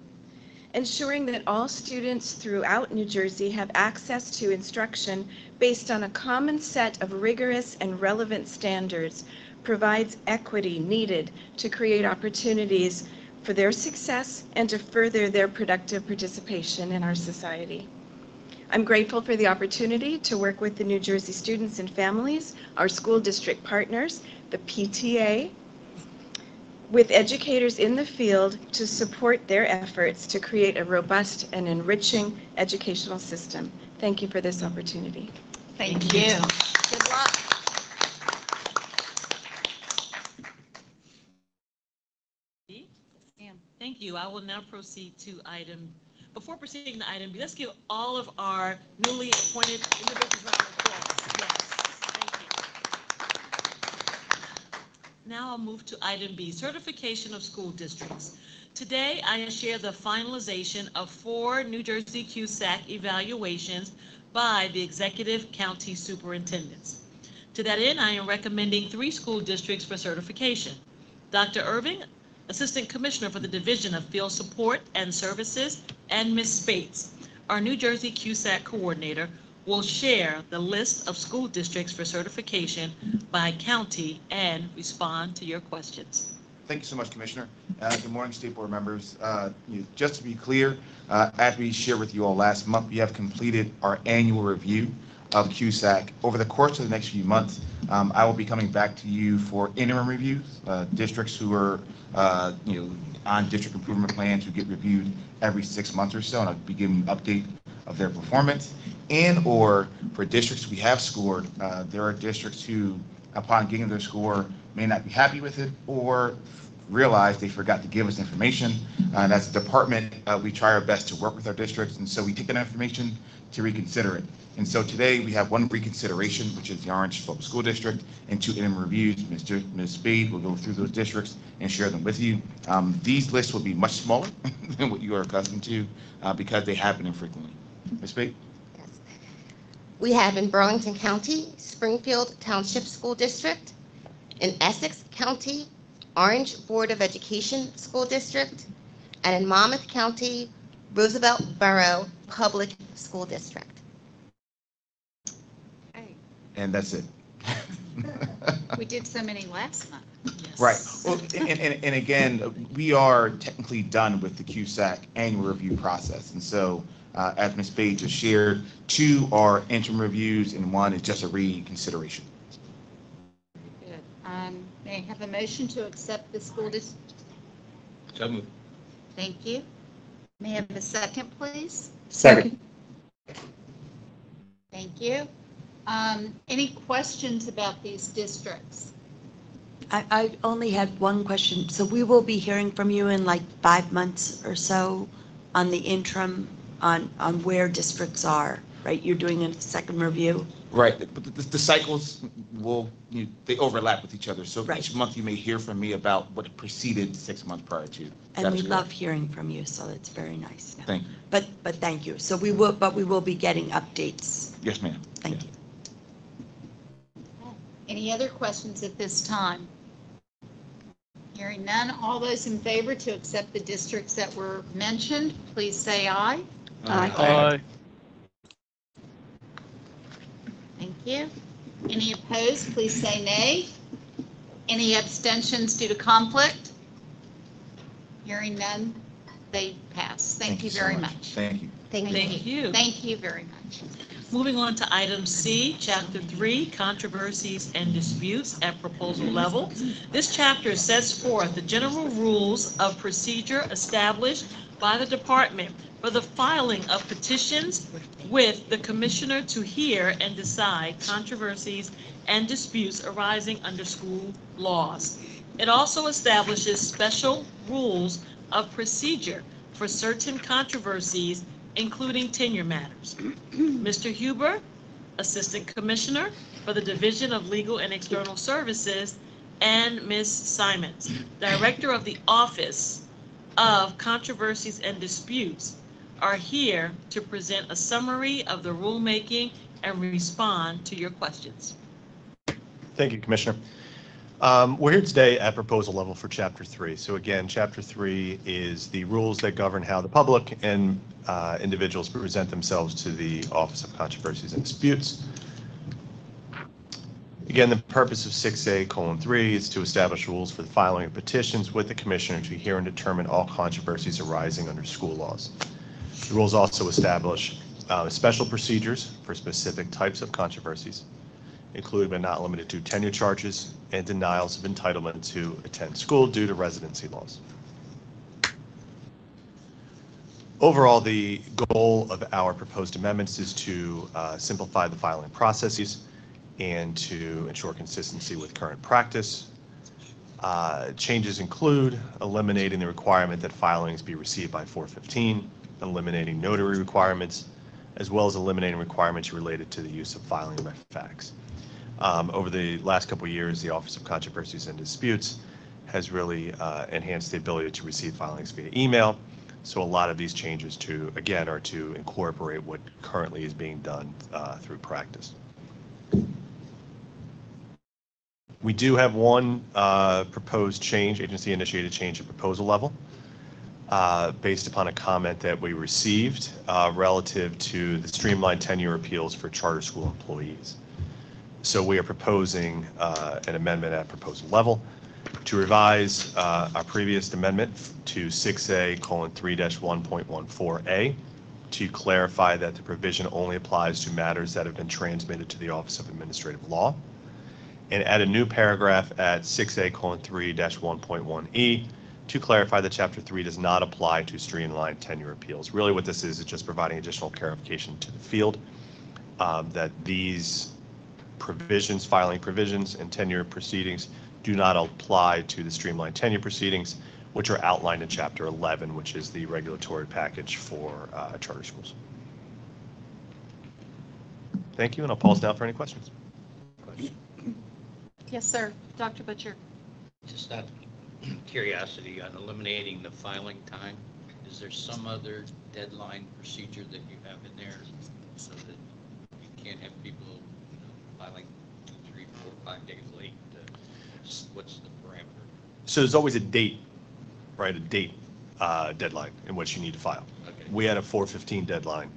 Ensuring that all students throughout New Jersey have access to instruction based on a common set of rigorous and relevant standards provides equity needed to create opportunities for their success and to further their productive participation in our society. I'm grateful for the opportunity to work with the New Jersey students and families, our school district partners, the PTA, with educators in the field to support their efforts to create a robust and enriching educational system. Thank you for this opportunity. Thank you. Good luck. Thank you. I will now proceed to before proceeding to item B, let's give all of our newly appointed individuals a round of applause. Yes, thank you. Now I'll move to item B, certification of school districts. Today, I share the finalization of 4 New Jersey CUSAC evaluations by the executive county superintendents. To that end, I am recommending 3 school districts for certification. Dr. Irving, Assistant Commissioner for the Division of Field Support and Services, and Ms. Spates, our New Jersey CUSAC Coordinator, will share the list of school districts for certification by county and respond to your questions. Thank you so much, Commissioner. Good morning, State Board members. Just to be clear, as we shared with you all last month, we have completed our annual review of CUSAC. Over the course of the next few months, I will be coming back to you for interim reviews, districts who are on district improvement plans who get reviewed every 6 months or so, and I'll be giving an update of their performance. And or for districts we have scored, there are districts who, upon getting their score, may not be happy with it or realize they forgot to give us information. And as a department, we try our best to work with our districts, and so we take that information to reconsider it. And so today we have 1 reconsideration, which is the Orange Public School District, and 2 interim reviews. Ms. Spade will go through those districts and share them with you. These lists will be much smaller than what you are accustomed to because they happen infrequently. Ms. Spade? Yes. We have in Burlington County, Springfield Township School District, in Essex County, Orange Board of Education School District, and in Monmouth County, Roosevelt Borough Public School District. And that's it. We did so many last month. Yes. Right. Well, and again, we are technically done with the CUSAC annual review process. And so, as Ms. Spade just shared, 2 are interim reviews and 1 is just a reconsideration. Good. May I have a motion to accept the school district? So moved. Thank you. May I have a second, please? Second. Thank you. Any questions about these districts? I only had one question. So we will be hearing from you in like 5 months or so on the interim on where districts are, right? You're doing a second review? Right, but the cycles will, they overlap with each other. So Right. each month you may hear from me about what preceded 6 months prior to. And That we is love correct. hearing from you, so it's very nice. Thank you. But thank you. So we will be getting updates. Yes, ma'am. Thank you. Any other questions at this time? Hearing none, all those in favor to accept the districts that were mentioned, please say aye. Aye. Thank you. Any opposed, please say nay. Any abstentions due to conflict? Hearing none, they pass. Thank you so very much. Thank you. Thank you. Thank you very much. Moving on to item C, Chapter 3, Controversies and Disputes at Proposal Level. This chapter sets forth the general rules of procedure established by the department for the filing of petitions with the commissioner to hear and decide controversies and disputes arising under school laws. It also establishes special rules of procedure for certain controversies, including tenure matters. Mr. Huber, Assistant Commissioner for the Division of Legal and External Services, and Ms. Simons, Director of the Office of Controversies and Disputes, are here to present a summary of the rulemaking and respond to your questions. Thank you, Commissioner. We're here today at proposal level for Chapter 3. So again, Chapter 3 is the rules that govern how the public and individuals present themselves to the Office of Controversies and Disputes. Again, the purpose of 6A:3 is to establish rules for the filing of petitions with the Commissioner to hear and determine all controversies arising under school laws. The rules also establish special procedures for specific types of controversies, including but not limited to tenure charges and denials of entitlement to attend school due to residency laws. Overall, the goal of our proposed amendments is to simplify the filing processes and to ensure consistency with current practice. Changes include eliminating the requirement that filings be received by 4/15, eliminating notary requirements, as well as eliminating requirements related to the use of filing by fax. Over the last couple of years, the Office of Controversies and Disputes has really enhanced the ability to receive filings via email. So a lot of these changes are to incorporate what currently is being done through practice. We do have one proposed change, agency-initiated change at proposal level, based upon a comment that we received relative to the streamlined tenure appeals for charter school employees. So we are proposing an amendment at proposal level to revise our previous amendment to 6A:3-1.14A to clarify that the provision only applies to matters that have been transmitted to the Office of Administrative Law, and add a new paragraph at 6A:3-1.1E to clarify that Chapter 3 does not apply to streamlined tenure appeals. Really what this is just providing additional clarification to the field that these provisions, filing provisions, and tenure proceedings do not apply to the streamlined tenure proceedings, which are outlined in Chapter 11, which is the regulatory package for charter schools. Thank you, and I'll pause now for any questions. Yes, sir. Dr. Butcher. Just out of curiosity on eliminating the filing time, is there some other deadline procedure that you have in there so that you can't have people filing 2, 3, 4, 5 days late? What's the parameter? So there's always a date, right? A date deadline in which you need to file. Okay. We had a 4/15 deadline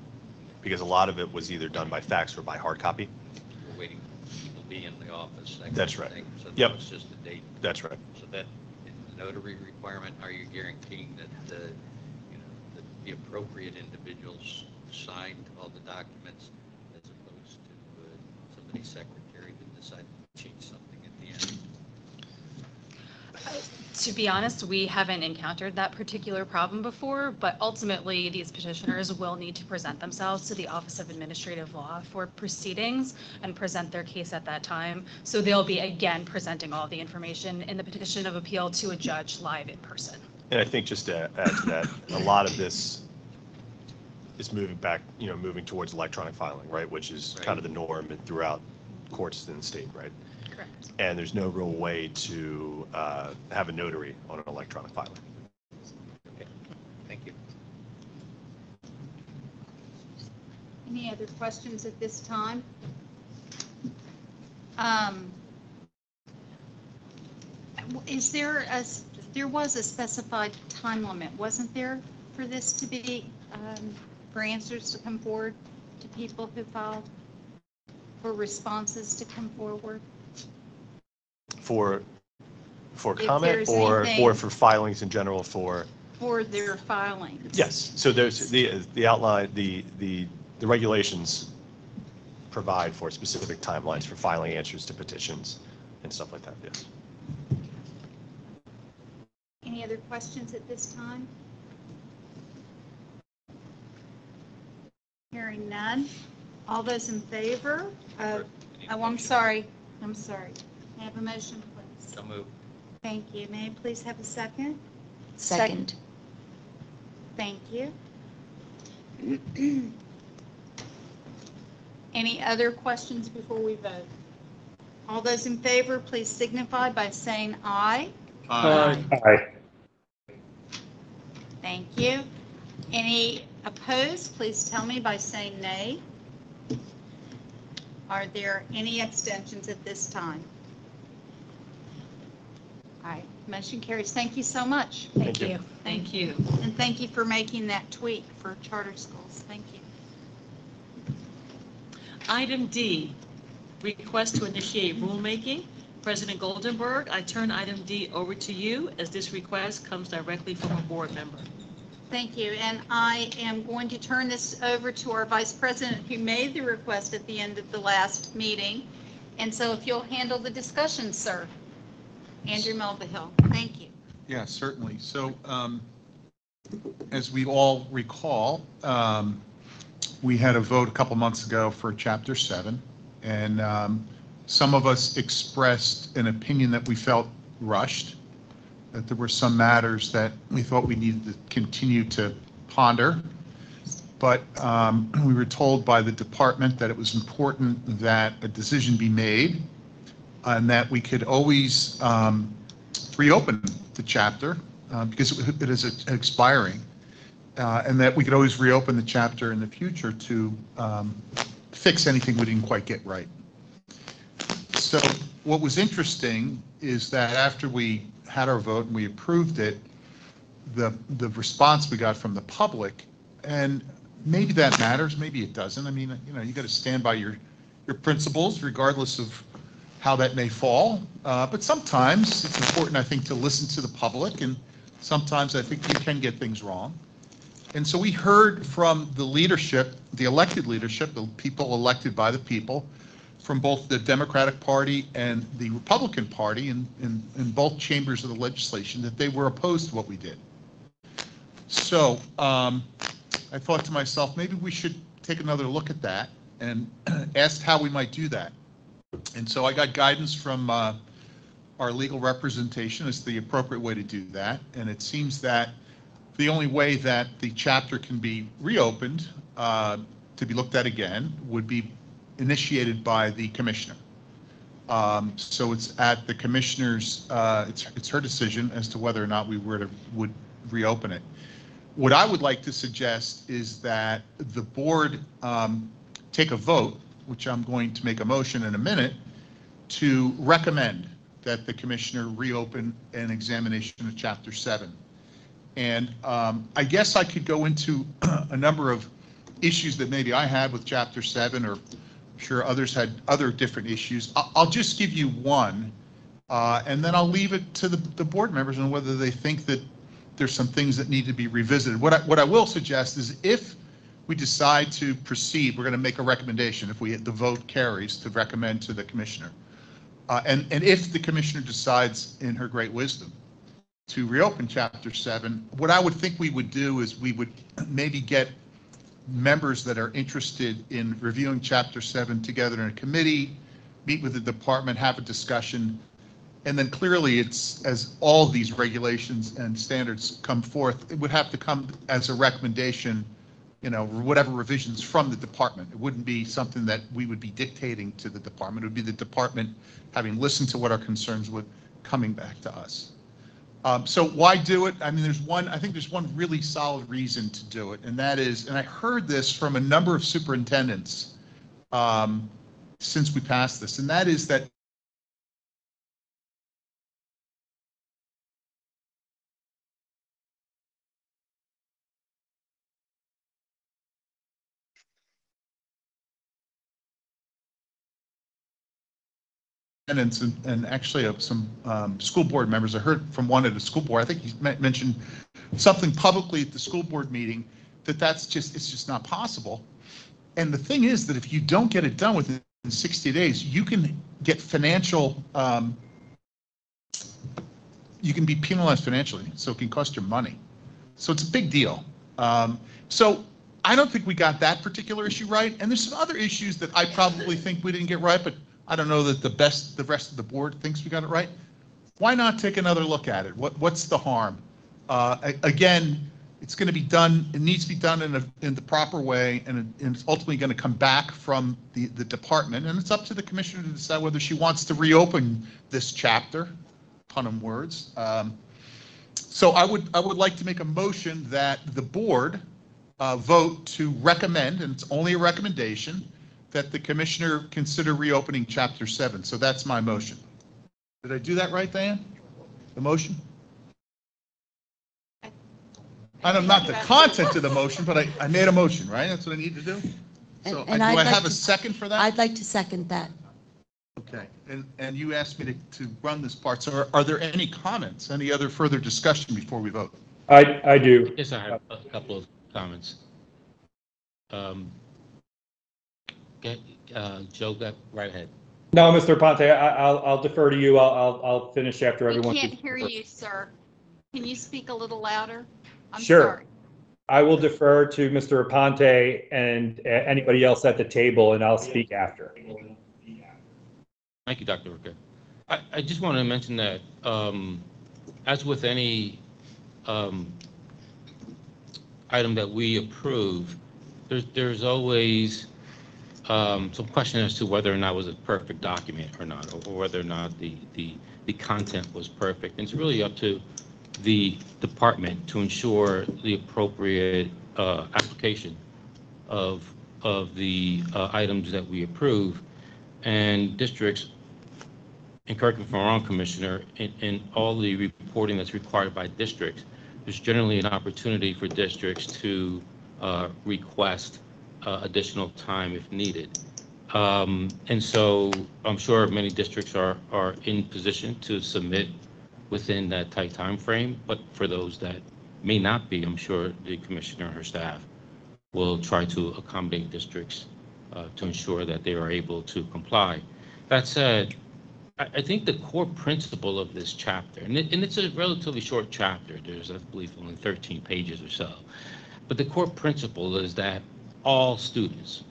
because a lot of it was either done by fax or by hard copy. We're waiting for people to be in the office. That's right. So Yep. it's just a date. That's right. So that in the notary requirement, are you guaranteeing that the appropriate individuals signed all the documents as opposed to somebody's secretary that decided to change something at the end? To be honest, we haven't encountered that particular problem before, but ultimately these petitioners will need to present themselves to the Office of Administrative Law for proceedings and present their case at that time. So they'll be again presenting all the information in the petition of appeal to a judge live in person. And I think just to add to that, a lot of this is moving back, moving towards electronic filing, right? Which is kind of the norm throughout courts in the state, right? Correct. And there's no real way to have a notary on an electronic filing. Okay, thank you. Any other questions at this time? There was a specified time limit, wasn't there, for this to be, for answers to come forward to people who filed, for responses to come forward? For If comment there's or anything- for filings in general for their filings? yes. So there's the outline, the regulations provide for specific timelines for filing answers to petitions and stuff like that. Yes. Any other questions at this time? Hearing none. All those in favor of, I'm sorry. May I have a motion, please? So moved. Thank you. May I please have a second? Second. Thank you. Any other questions before we vote? All those in favor, please signify by saying aye. Aye. Aye. Thank you. Any opposed, please tell me by saying nay. Are there any abstentions at this time? All right, motion carries. Thank you so much. Thank you. Thank you. And thank you for making that tweak for charter schools. Thank you. Item D, request to initiate rulemaking. President Goldenberg, I turn item D over to you as this request comes directly from a board member. Thank you. And I am going to turn this over to our vice president who made the request at the end of the last meeting. And so if you'll handle the discussion, sir. Andrew Mulvihill, thank you. Yeah, certainly. So as we all recall, we had a vote a couple months ago for Chapter 7, and some of us expressed an opinion that we felt rushed, that there were some matters that we thought we needed to continue to ponder. But we were told by the department that it was important that a decision be made and that we could always reopen the chapter because it is expiring, and that we could always reopen the chapter in the future to fix anything we didn't quite get right. So what was interesting is that after we had our vote and we approved it, the response we got from the public, and maybe that matters, maybe it doesn't. I mean, you got to stand by your principles regardless of how that may fall. But sometimes it's important, I think, to listen to the public, and sometimes I think you can get things wrong. And so we heard from the leadership, the elected leadership, the people elected by the people, from both the Democratic Party and the Republican Party in both chambers of the legislation, that they were opposed to what we did. So I thought to myself, maybe we should take another look at that and asked how we might do that. And so I got guidance from our legal representation as the appropriate way to do that. And it seems that the only way that the chapter can be reopened to be looked at again would be initiated by the commissioner. So it's at the commissioner's, it's her decision as to whether or not we would reopen it. What I would like to suggest is that the board take a vote, which I'm going to make a motion in a minute, to recommend that the commissioner reopen an examination of Chapter 7. And I guess I could go into a number of issues that maybe I had with Chapter 7, or I'm sure others had other different issues. I'll just give you one, and then I'll leave it to the board members on whether they think that there's some things that need to be revisited. What I will suggest is if we decide to proceed, we're going to make a recommendation if the vote carries to recommend to the commissioner. And if the commissioner decides in her great wisdom to reopen Chapter 7, what I would think we would do is we would maybe get members that are interested in reviewing Chapter 7 together in a committee, meet with the department, have a discussion, and then clearly it's, as all these regulations and standards come forth, it would have to come as a recommendation, you know, whatever revisions from the department. It wouldn't be something that we would be dictating to the department. It would be the department, having listened to what our concerns would, coming back to us. So why do it? I mean, I think there's one really solid reason to do it, and that is, and I heard this from a number of superintendents since we passed this, and that is that and actually some school board members. I heard from one at a school board. I think he mentioned something publicly at the school board meeting it's just not possible. And the thing is that if you don't get it done within 60 days, you can get financial, you can be penalized financially, so it can cost you money. So it's a big deal. So I don't think we got that particular issue right. And there's some other issues that I probably think we didn't get right, but I don't know that the rest of the board thinks we got it right. Why not take another look at it? What's the harm? Again, it's going to be done. It needs to be done in the proper way, and it's ultimately going to come back from the department, and it's up to the commissioner to decide whether she wants to reopen this chapter. Pun on words. So I would like to make a motion that the board vote to recommend, and it's only a recommendation, that the commissioner consider reopening Chapter 7. So that's my motion. Did I do that right, Diane? The motion? I don't, not the content of the motion, but I made a motion, right? That's what I need to do? So do I have a second for that? I'd like to second that. Okay, and you asked me to run this part. So are there any comments, any other further discussion before we vote? I do. Yes, I have a couple of comments. Joe, go right ahead. No, Mr. Ponte, I'll defer to you. I'll finish after everyone. We can't hear you, sir. Can you speak a little louder? I'm sure. Sorry. I will defer to Mr. Ponte and anybody else at the table, and I'll speak after. Thank you, Dr. Ricker. I just wanted to mention that, as with any item that we approve, there's always some question as to whether or not it was a perfect document or not, or whether or not the content was perfect. And it's really up to the department to ensure the appropriate application of the items that we approve. And districts, and correct me if I'm wrong, Commissioner, in all the reporting that's required by districts, there's generally an opportunity for districts to request additional time if needed. And so I'm sure many districts are in position to submit within that tight time frame, but for those that may not be, I'm sure the commissioner and her staff will try to accommodate districts to ensure that they are able to comply. That said, I think the core principle of this chapter, and it's a relatively short chapter, there's, I believe, only 13 pages or so, but the core principle is that all students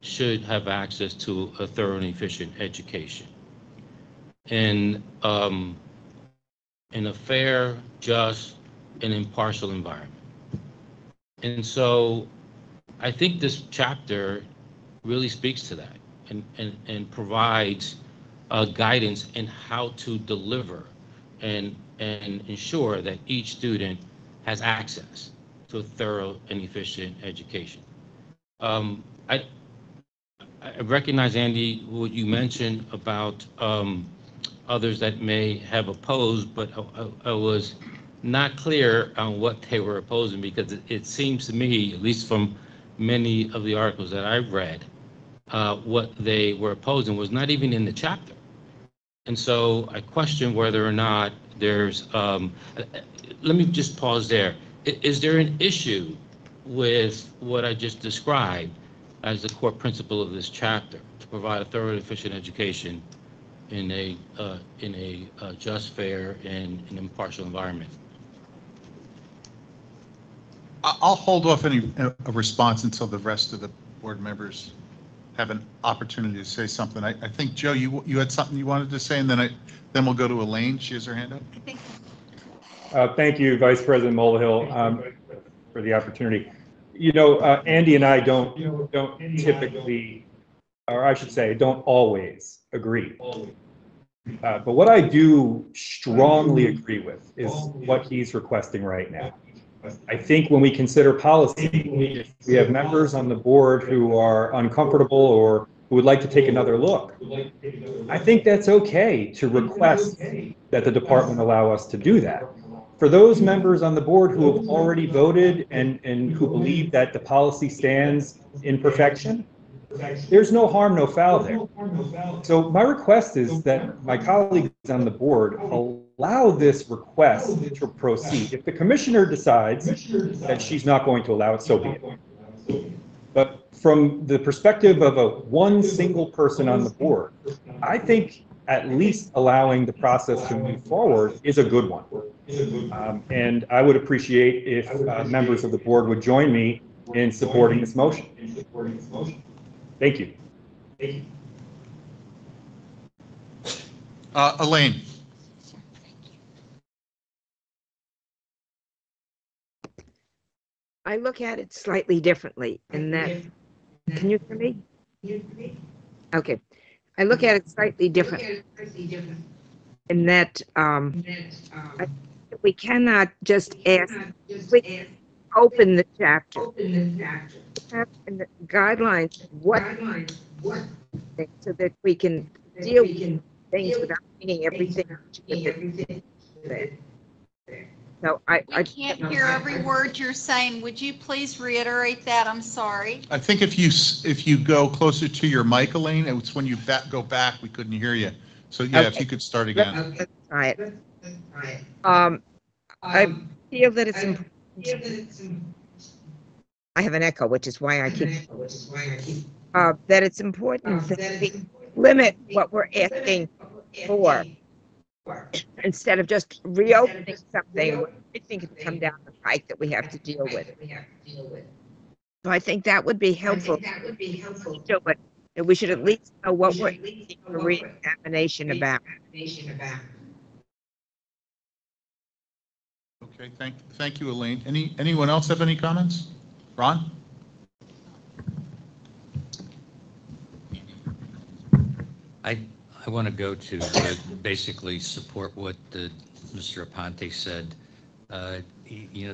should have access to a thorough and efficient education. And in a fair, just, and impartial environment. And so I think this chapter really speaks to that and provides guidance in how to deliver and ensure that each student has access to a thorough and efficient education. I recognize, Andy, what you mentioned about others that may have opposed, but I was not clear on what they were opposing, because it seems to me, at least from many of the articles that I've read, what they were opposing was not even in the chapter. And so I question whether or not there's, let me just pause there. Is there an issue with what I just described as the core principle of this chapter, to provide a thorough and efficient education in a just, fair, and an impartial environment. I'll hold off any a response until the rest of the board members have an opportunity to say something. I think, Joe, you had something you wanted to say, and then we'll go to Elaine. She has her hand up. Thank you, Vice President Mulvihill, for the opportunity. Andy and I don't typically, or I should say, don't always agree. But what I do strongly agree with is what he's requesting right now. I think when we consider policy, if we have members on the board who are uncomfortable or who would like to take another look, I think that's okay to request that the department allow us to do that. For those members on the board who have already voted and who believe that the policy stands in perfection, there's no harm, no foul there. So my request is that my colleagues on the board allow this request to proceed. If the commissioner decides that she's not going to allow it, so be it. But from the perspective of one single person on the board, I think at least allowing the process to move forward is a good one. And I would appreciate if members of the board would join me in supporting this motion. Thank you. Elaine. I look at it slightly differently in that, can you hear me? Okay. I look at it slightly different in that we cannot just ask, we open the chapter. Have in the guidelines what so that we can deal with things without meaning everything with it. So I can't hear every word you're saying. Would you please reiterate that? I'm sorry. I think if you go closer to your mic, Elaine, it's when you go back, we couldn't hear you. So yeah, okay. If you could start again. Let's try it. I feel that it's important. I have an echo, which is why I keep that it's important that we limit what we're asking for instead of just reopening something. I think it's come down the pike that we have to deal with. So I think that would be helpful. That we should at least know what we're asking for re-examination about. Okay, thank you, Elaine. Anyone else have any comments? Ron? I want to go to basically support what Mr. Aponte said.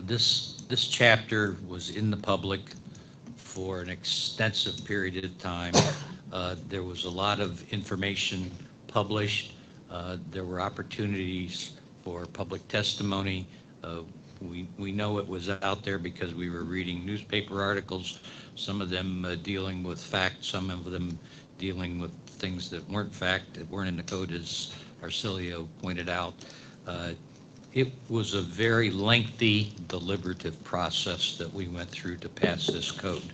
This chapter was in the public for an extensive period of time. There was a lot of information published. There were opportunities for public testimony. We know it was out there because we were reading newspaper articles, some of them dealing with facts, some of them dealing with things that weren't fact, that weren't in the code, as Arcilio pointed out. It was a very lengthy, deliberative process that we went through to pass this code.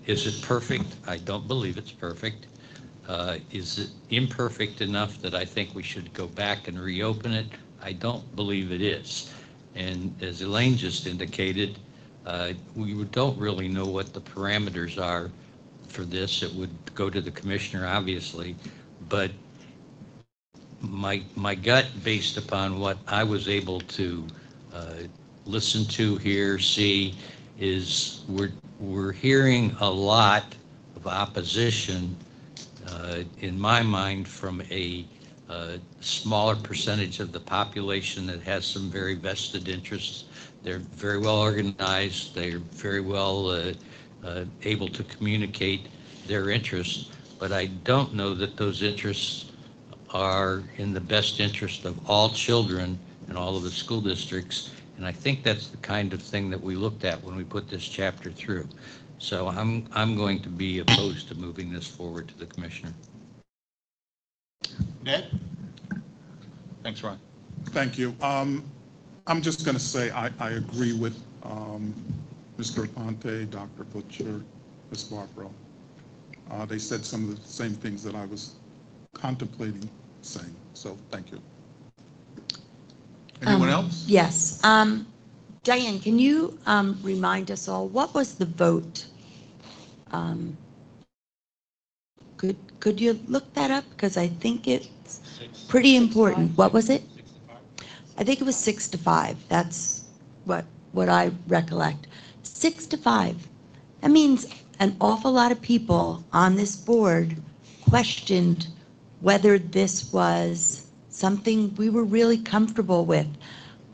Is it perfect? I don't believe it's perfect. Is it imperfect enough that I think we should go back and reopen it? I don't believe it is. And as Elaine just indicated, we don't really know what the parameters are for this. It would go to the commissioner, obviously, but my gut, based upon what I was able to listen to, hear, see, is we're hearing a lot of opposition, in my mind, from a smaller percentage of the population that has some very vested interests. They're very well organized. They're very well able to communicate their interests, but I don't know that those interests are in the best interest of all children in all of the school districts, and I think that's the kind of thing that we looked at when we put this chapter through. So I'm going to be opposed to moving this forward to the commissioner. Ned? Thanks, Ron. Thank you. I'm just going to say I agree with Mr. Aponte, Dr. Butcher, Ms. Barbaro. They said some of the same things that I was contemplating saying. So thank you. Anyone else? Yes. Diane, can you remind us all, what was the vote? Could you look that up? Because I think it's pretty important. What was it? I think it was 6-5. That's what I recollect. 6-5. That means an awful lot of people on this board questioned whether this was something we were really comfortable with.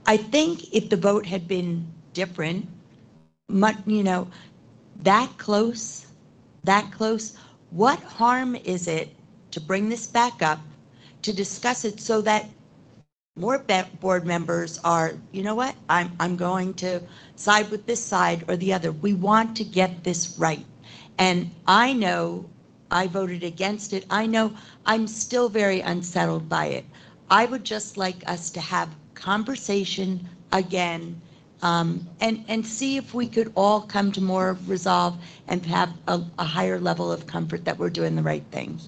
I think if the vote had been different, that close, what harm is it to bring this back up, to discuss it so that more board members are, you know what, I'm going to side with this side or the other. We want to get this right. And I know I voted against it. I know I'm still very unsettled by it. I would just like us to have conversation again, and see if we could all come to more resolve and have a higher level of comfort that we're doing the right thing.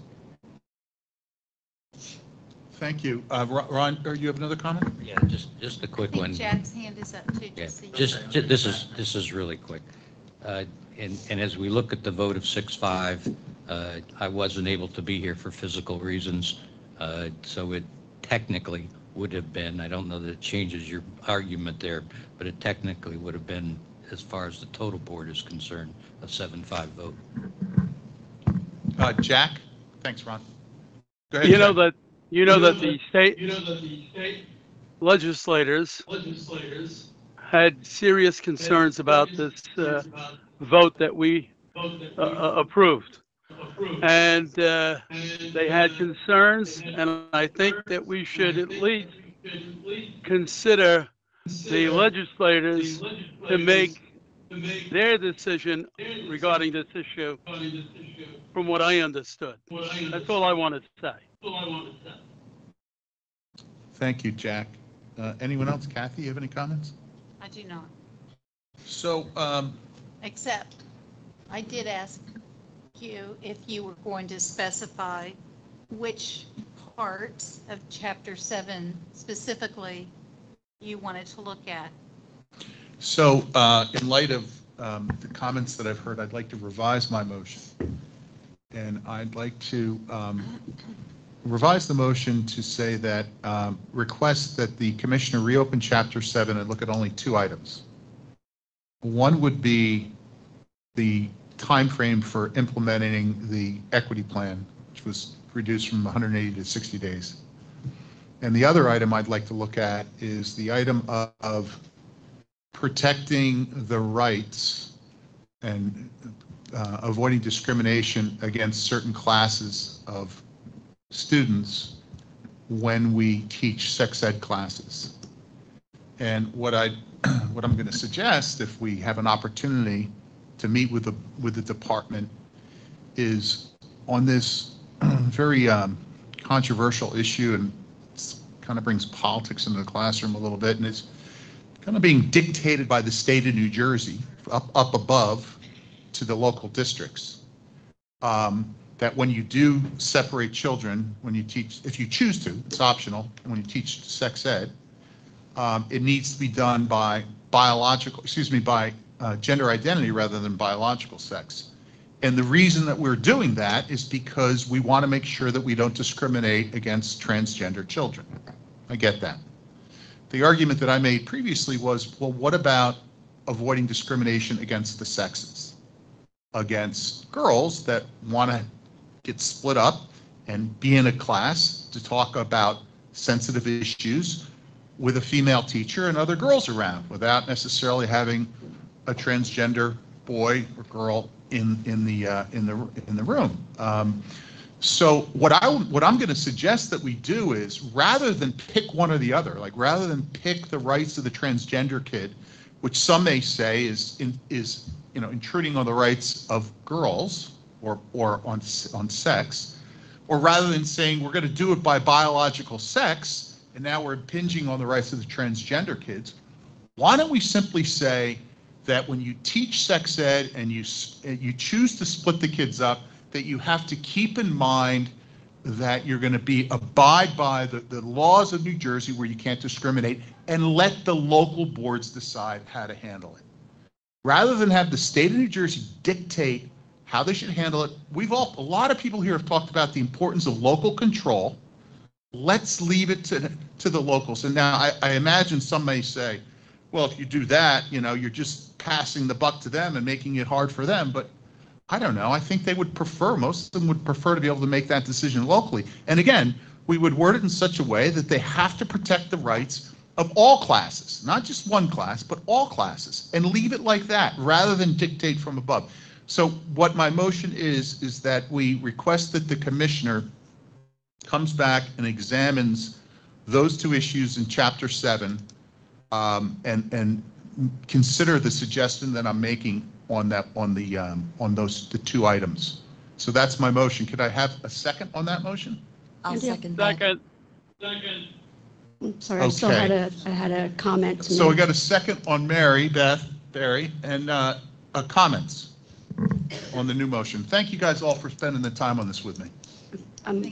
Thank you. Ron, you have another comment? Yeah, just a quick one. Jack's hand is up too. Yeah, Just so you know. this is really quick. And as we look at the vote of 6-5, I wasn't able to be here for physical reasons, so it technically would have been, I don't know that it changes your argument there, but it technically would have been, as far as the total board is concerned, a 7-5 vote. Jack? Thanks, Ron. Go ahead, You know Jack. that the state legislators had serious concerns about this vote that we approved. And they had concerns, and I think that we should at least consider the legislators to make their decision regarding this issue, from what I understood. That's all I wanted to say. Thank you, Jack. Anyone else? Kathy, you have any comments? I do not. So, Except, I did ask you if you were going to specify which parts of Chapter 7 specifically you wanted to look at. So, in light of the comments that I've heard, I'd like to revise my motion. And I'd like to revise the motion to say that request that the commissioner reopen Chapter 7 and look at only 2 items. One would be the time frame for implementing the equity plan, which was reduced from 180 to 60 days. And the other item I'd like to look at is the item of protecting the rights and avoiding discrimination against certain classes of students when we teach sex ed classes. And what I'm going to suggest, if we have an opportunity to meet with the department, is on this very controversial issue, and it kind of brings politics into the classroom a little bit, and it's kind of being dictated by the state of New Jersey up above to the local districts. That when you do separate children, when you teach, if you choose to, it's optional, when you teach sex ed, it needs to be done by gender identity rather than biological sex. And the reason that we're doing that is because we want to make sure that we don't discriminate against transgender children. I get that. The argument that I made previously was, well, what about avoiding discrimination against the sexes? Against girls that want to get split up and be in a class to talk about sensitive issues with a female teacher and other girls around without necessarily having a transgender boy or girl in the room. So what I'm going to suggest that we do is, rather than pick one or the other, like rather than pick the rights of the transgender kid, which some may say is intruding on the rights of girls or on sex, or rather than saying we're going to do it by biological sex and now we're impinging on the rights of the transgender kids, why don't we simply say that when you teach sex ed and you choose to split the kids up, that you have to keep in mind that you're going to abide by the laws of New Jersey where you can't discriminate, and let the local boards decide how to handle it. Rather than have the state of New Jersey dictate how they should handle it, a lot of people here have talked about the importance of local control. Let's leave it to the locals. And now I imagine some may say, well, if you do that, you're just passing the buck to them and making it hard for them. But I don't know. I think they would prefer, most of them would prefer to be able to make that decision locally. And again, we would word it in such a way that they have to protect the rights of all classes, not just one class, but all classes, and leave it like that rather than dictate from above. So what my motion is that we request that the commissioner comes back and examines those two issues in Chapter 7 and consider the suggestion that I'm making on the two items. So that's my motion. Could I have a second on that motion? I'll second that. Second. I'm sorry, I had a comment to So we make. got a second on Mary Beth Berry and comments on the new motion. Thank you guys all for spending the time on this with me.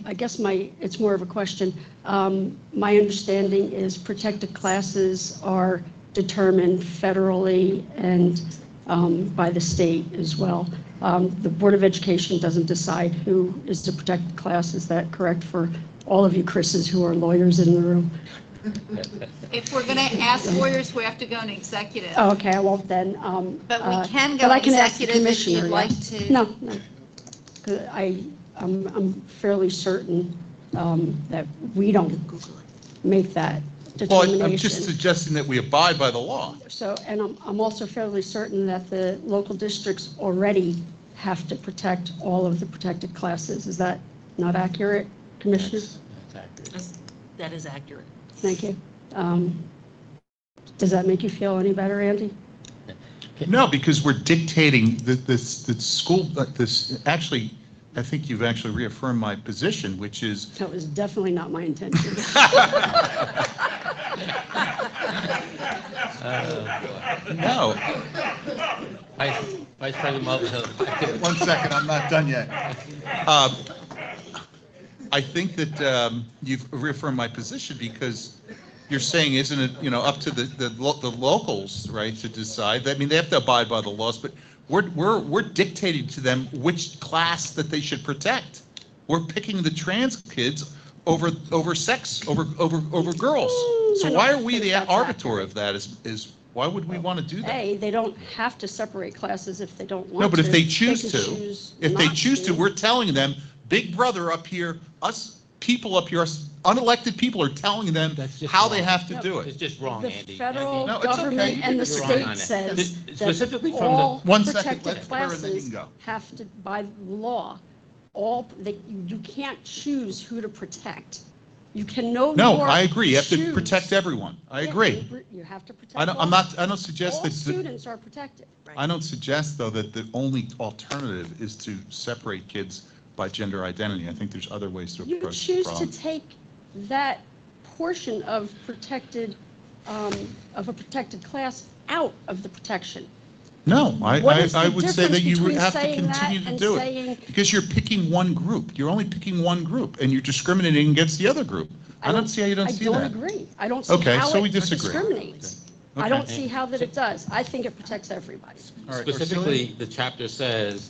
I guess it's more of a question. My understanding is protected classes are determined federally and by the state as well. The Board of Education doesn't decide who is the protected class. Is that correct for all of you Chris's who are lawyers in the room? If we're going to ask lawyers, we have to go in executive. Oh, okay, I won't then. But we can but go I can ask the executive if commissioner, you'd yeah. like to. No. 'Cause I'm fairly certain that we don't make that Well, determination. I'm just suggesting that we abide by the law. So, and I'm also fairly certain that the local districts already have to protect all of the protected classes. Is that not accurate, Commissioner? That is accurate. Thank you. Does that make you feel any better, Andy? No, because we're dictating the school, actually, I think you've actually reaffirmed my position, which is. That was definitely not my intention. No. Vice President Mulvihill. 1 second, I'm not done yet. I think that you've reaffirmed my position because you're saying, isn't it, up to the locals, right, to decide? I mean, they have to abide by the laws, but we're dictating to them which class that they should protect. We're picking the trans kids over girls. So why are we the arbiter of that? Is why would we want to do that? Hey, they don't have to separate classes if they don't want to. No, but if they choose can to, choose not we're telling them, Big Brother up here, us people up here, us unelected people are telling them how they have to do it. It's just wrong, The Andy. federal No, it's okay. government You and the can disagree on state that. says Specifically that from the- all 1 second, protected let her and then you classes can go. have to, by law, you can't choose who to protect. You can no No, more I agree. You have to choose. protect everyone. I Yeah, agree. You have to protect. I don't suggest all that. students are protected. I don't suggest, though, that the only alternative is to separate kids by gender identity. I think there's other ways to You approach the choose to problem. take that portion of a protected class out of the protection. No, What is I the would say that difference you between have to saying that continue to and do saying- it. Because you're picking one group. You're only picking one group, and you're discriminating against the other group. I don't see how you don't see that. I don't agree. I don't see Okay, how so we it disagree. discriminates. I Okay. don't see how that it does. I think it protects everybody. All right, Specifically, the chapter says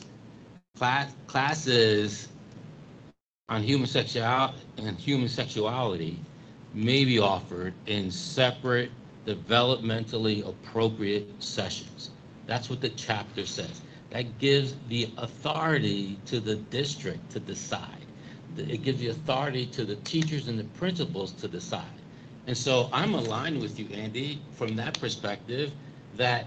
classes on human sexuality may be offered in separate developmentally appropriate sessions. That's what the chapter says. That gives the authority to the district to decide. It gives the authority to the teachers and the principals to decide. And so I'm aligned with you, Andy, from that perspective, that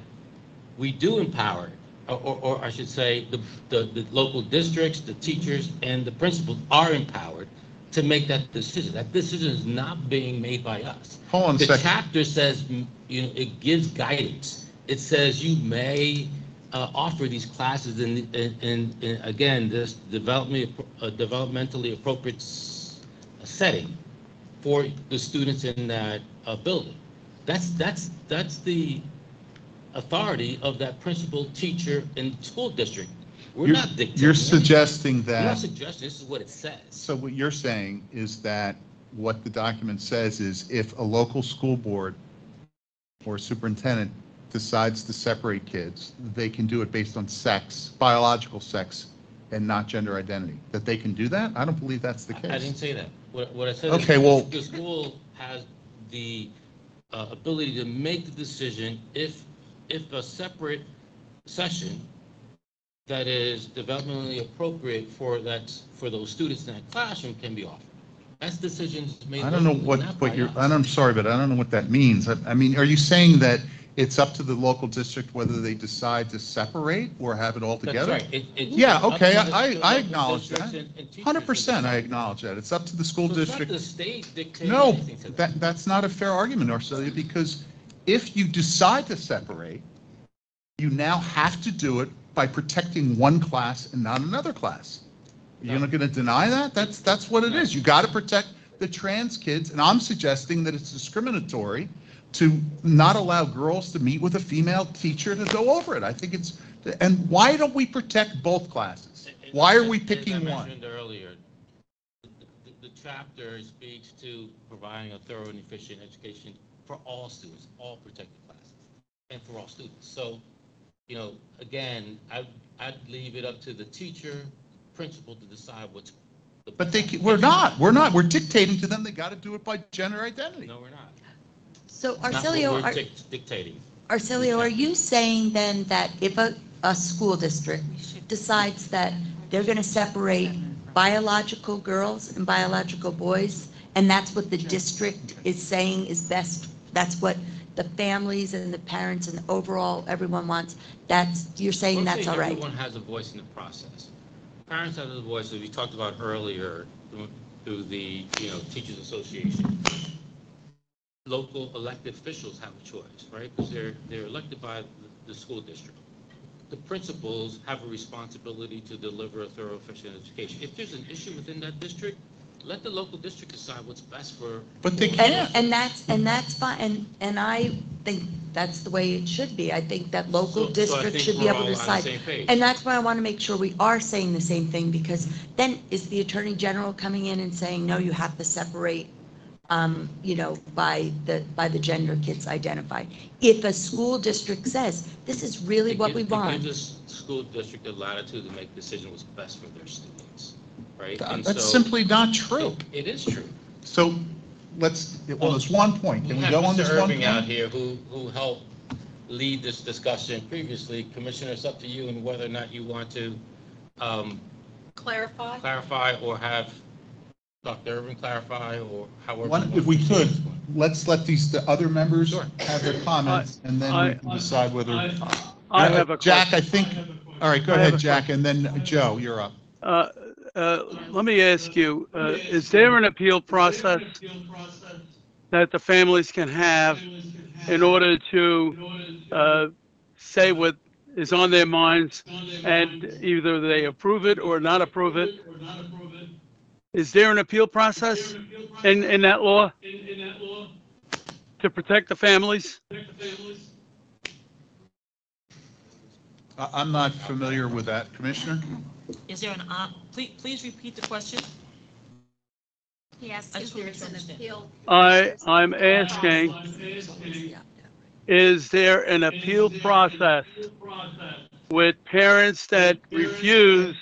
we do empower, or I should say, the local districts, the teachers, and the principals are empowered to make that decision. That decision is not being made by us. Hold on a The second. chapter says, it gives guidance. It says you may offer these classes in again, this developmentally appropriate setting for the students in that building. That's the authority of that principal, teacher, and school district. We're You're- not dictating. You're anything. suggesting We're not that, suggesting, this is what it says. so what you're saying is that what the document says is if a local school board or superintendent decides to separate kids, they can do it based on sex, biological sex, and not gender identity, that they can do that? I don't believe that's the case. I didn't say that. What I said Okay, is well- the school has the ability to make the decision if a separate session that is developmentally appropriate for those students in that classroom can be offered. That's decisions made. I don't know locally, not by what you're, us. I'm sorry, but I don't know what that means. I mean, are you saying that it's up to the local district whether they decide to separate or have it all That's together? right. Yeah, okay, up to I local acknowledge that. districts and teachers 100%, I to acknowledge that. It's up to the school decide. So it's not district. the state dictating No, anything to them. that's not a fair argument, Arcelia, because if you decide to separate, you now have to do it by protecting one class and not another class. You're not going to deny that? That's what it is. You got to protect the trans kids, and I'm suggesting that it's discriminatory to not allow girls to meet with a female teacher to go over it. I think it's, and why don't we protect both classes? Why are we picking As I one? mentioned earlier, the chapter speaks to providing a thorough and efficient education for all students, all protected classes, and for all students. So, again, I'd leave it up to the teacher, principal to decide what's. But we're not. We're dictating to them they got to do it by gender identity. No, we're not. So It's not what Arcelio, we're dictating. Arcelio, are you saying then that if a school district decides that they're going to separate biological girls and biological boys, and that's what the district is saying is best, that's what the families and the parents and overall everyone wants, you're saying We're that's saying all right? Everyone has a voice in the process. Parents have a voice, as we talked about earlier, through the, Teachers Association. Local elected officials have a choice, right? Because they're elected by the school district. The principals have a responsibility to deliver a thorough, efficient education. If there's an issue within that district, let the local district decide what's best for. But they can't. And that's fine, and I think that's the way it should be. I think that local So I districts think should be we're able all to on the decide. same page. And that's why I want to make sure we are saying the same thing, because then is the Attorney General coming in and saying, no, you have to separate, by the gender kids identified? If a school district says, this is really what we want. It gives the school district the latitude to make decisions what's best for their students, right? And That's so simply not true. It is true. So there's one point. Can we go on this Mr. one Irving out point? here who helped lead this discussion previously. Commissioner, it's up to you and whether or not you want to clarify or have Dr. Irving clarify or however. If we could, let's let the other members have their comments, and then we can decide whether. I have a Jack, question. I think, all right, go I have ahead, a Jack, and then Joe, you're up. Let me ask you, is there an appeal process that the families can have in order to say what is on their minds, and either they approve it or not approve it? Is there an appeal process in that law to protect the families? I'm not familiar with that, Commissioner. Is there please repeat the question? Yes, I if just want there's to an understand. appeal. I'm asking, is there an appeal process with parents that refuse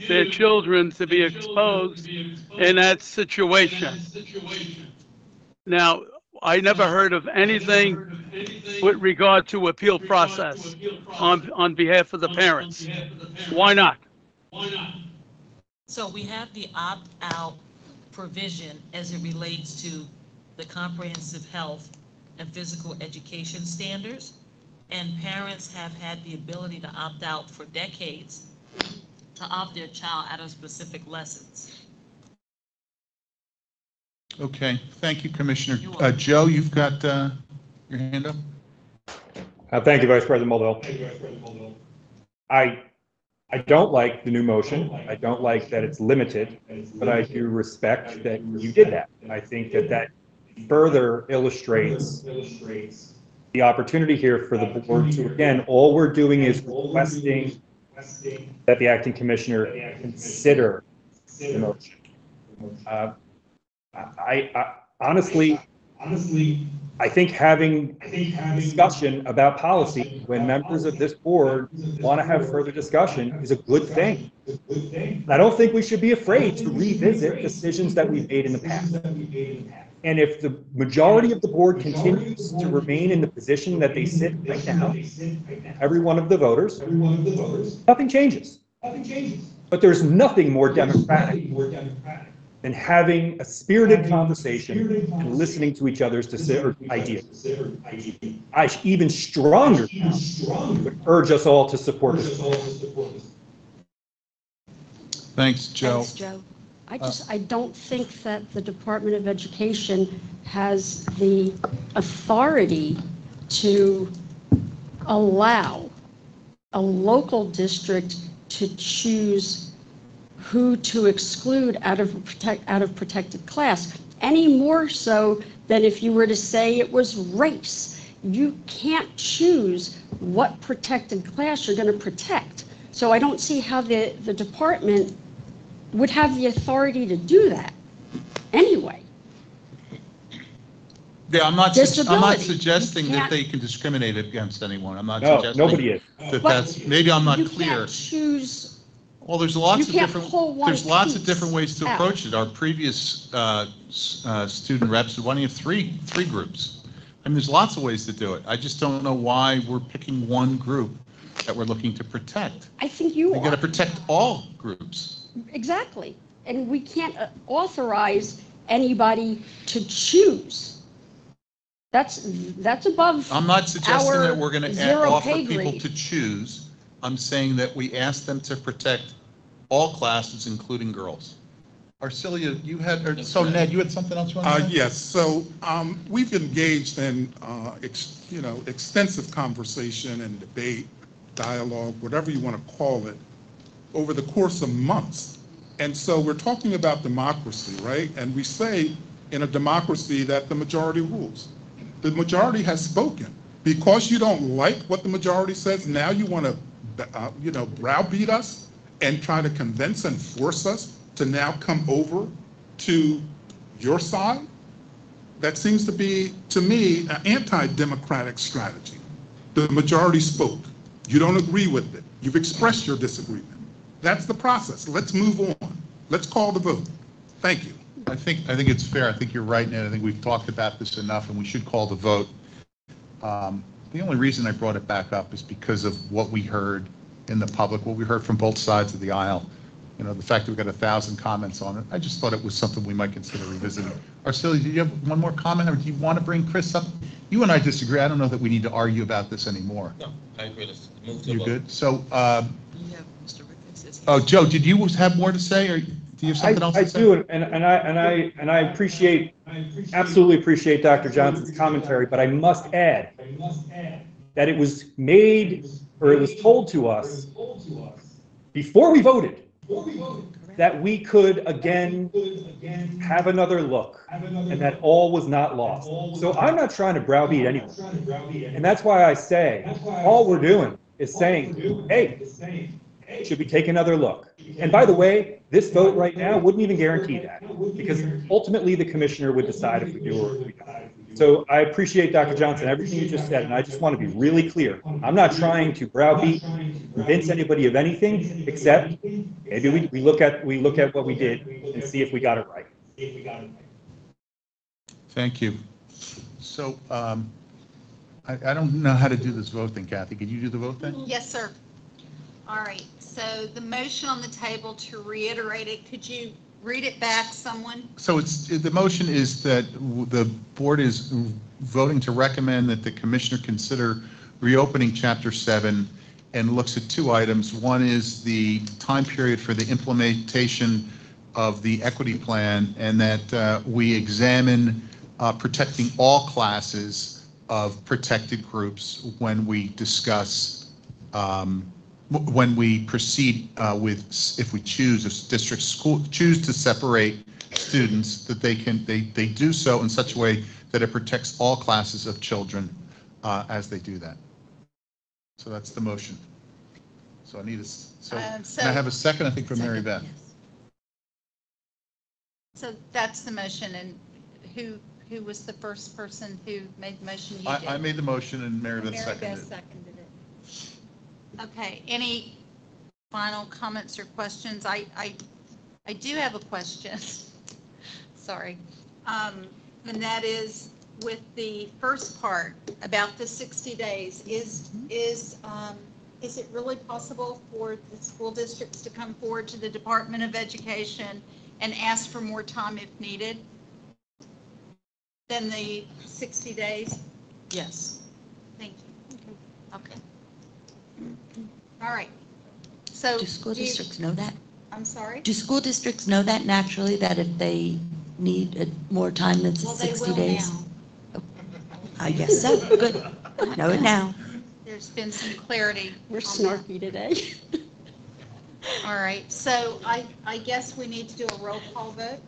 their children to be exposed in that situation? Now, I never heard of anything with regard to appeal process on behalf of the parents. Why not? So we have the opt-out provision as it relates to the comprehensive health and physical education standards. And parents have had the ability to opt out for decades to opt their child out of specific lessons. Okay, thank you, Commissioner. Joe, you've got your hand up? Thank you, Vice President Mulvihill. I don't like the new motion. I don't like that it's limited, but I do respect that you did that. I think that further illustrates the opportunity here for the board to, again, all we're doing is requesting that the acting commissioner consider the motion. I honestly, I think having discussion about policy when members of this board want to have further discussion is a good thing. I don't think we should be afraid to revisit decisions that we've made in the past. And if the majority of the board continues to remain in the position that they sit right now, every one of the voters, nothing changes. But there's nothing more democratic than having a spirited conversation and listening to each other's ideas. I even stronger would urge us all to support this. Thanks, Joe. Thanks, Joe. I don't think that the Department of Education has the authority to allow a local district to choose who to exclude out of protected class, any more so than if you were to say it was race. You can't choose what protected class you're going to protect. So I don't see how the department would have the authority to do that anyway. Yeah, I'm not Disability. suggesting You that can't- they can discriminate against anyone. I'm not No, suggesting nobody is. that But that's, maybe I'm not you clear. can't choose. Well, there's lots You of can't different, pull one there's lots of piece different ways to out. approach it. Our previous student reps would only have three groups. I mean, there's lots of ways to do it. I just don't know why we're picking one group that we're looking to protect. I think you We got to are. protect all groups. Exactly. And we can't authorize anybody to choose. That's above I'm not suggesting our that we're going to zero offer pay people grade. to choose. I'm saying that we ask them to protect all classes, including girls. Arcelia, you had, or so Ned, you had something else you wanted to say? Yes, so we've engaged in, extensive conversation and debate, dialogue, whatever you want to call it, over the course of months. And so we're talking about democracy, right? And we say in a democracy that the majority rules. The majority has spoken. Because you don't like what the majority says, now you want to, browbeat us and try to convince and force us to now come over to your side? That seems to be, to me, an anti-democratic strategy. The majority spoke. You don't agree with it. You've expressed your disagreement. That's the process. Let's move on. Let's call the vote. Thank you. I think it's fair. I think you're right, Ned. I think we've talked about this enough, and we should call the vote. The only reason I brought it back up is because of what we heard in the public, what we heard from both sides of the aisle. The fact that we got 1,000 comments on it. I just thought it was something we might consider revisiting. Arcelia, do you have one more comment, or do you want to bring Chris up? You and I disagree. I don't know that we need to argue about this anymore. No, I agree. Let's move to You vote. good? So, oh, Joe, did you have more to say, or do you have something else to say? I do, and I absolutely appreciate Dr. Johnson's commentary, but I must add that it was made, or it was told to us before we voted that we could again have another look, and that all was not lost. So I'm not trying to browbeat anyone, and that's why I say all we're doing is saying, hey, should we take another look? And by the way, this vote right now wouldn't even guarantee that, because ultimately the commissioner would decide if we do or if we don't. So I appreciate, Dr. Johnson, everything you just said, and I just want to be really clear. I'm not trying to browbeat, convince anybody of anything, except maybe we look at what we did and see if we got it right. Thank you. So, I don't know how to do this vote thing, Kathy. Could you do the vote thing? Yes, sir. All right, so the motion on the table, to reiterate it, could you read it back, someone? So the motion is that the board is voting to recommend that the commissioner consider reopening Chapter 7 and looks at two items. One is the time period for the implementation of the equity plan, and that we examine protecting all classes of protected groups when we discuss when we proceed with, if we choose, if districts choose to separate students, that they do so in such a way that it protects all classes of children as they do that. So that's the motion. So I need a, so, Um, and so- I have a second, I think, from Mary Beth. So that's the motion, and who was the first person who made the motion? You did. I made the motion and Mary Beth Mary seconded Beth it. seconded it. Okay, any final comments or questions? I do have a question. Sorry. And that is with the first part about the 60 days, is it really possible for the school districts to come forward to the Department of Education and ask for more time if needed than the 60 days? Yes. Thank you. Okay. All right. So. Do school districts know that? I'm sorry? Do school districts know that naturally, that if they need more time than Well, 60 they will days? now. I guess so. Good. Know it now. There's been some clarity. We're on snarky today. that. All right, so I guess we need to do a roll call vote.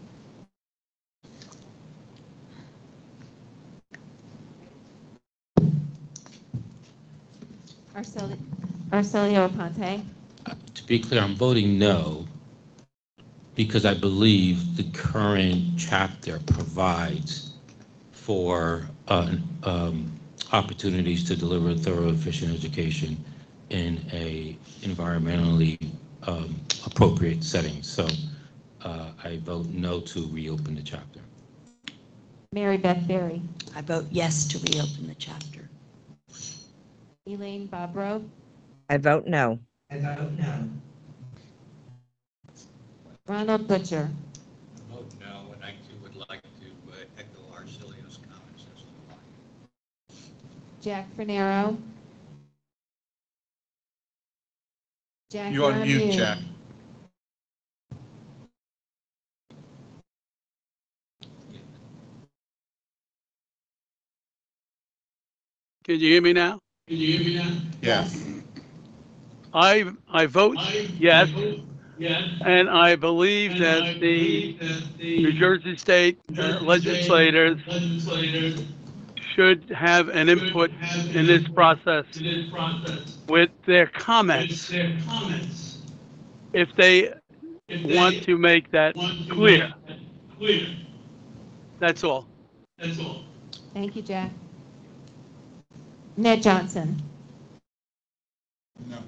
Arcelio Aponte. To be clear, I'm voting no because I believe the current chapter provides for opportunities to deliver a thorough, efficient education in a environmentally appropriate setting. So I vote no to reopen the chapter. Mary Beth Berry. I vote yes to reopen the chapter. Elaine Bobrow. I vote no. Ronald Butcher. Vote no, and I too would like to echo Arcelio's comments as well. Jack Fernero. Jack, You're on mute, Jack. Can you hear me now? Yes. I vote yes, and I believe that the New Jersey State legislators should have an input in this process with their comments if they want to make that clear. That's all. Thank you, Jack. Ned Johnson. No.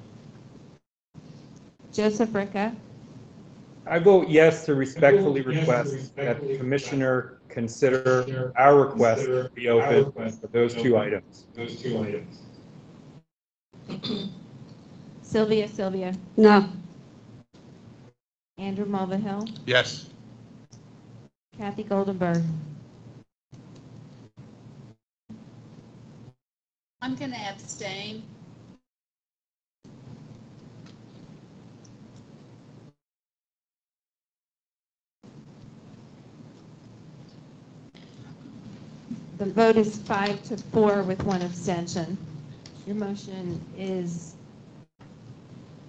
Joseph Ricca. I vote yes to respectfully request that the commissioner consider our request to reopen for those two items. Sylvia. No. Andrew Mulvihill. Yes. Kathy Goldenberg. I'm going to abstain. The vote is 5-4 with one abstention. Your motion is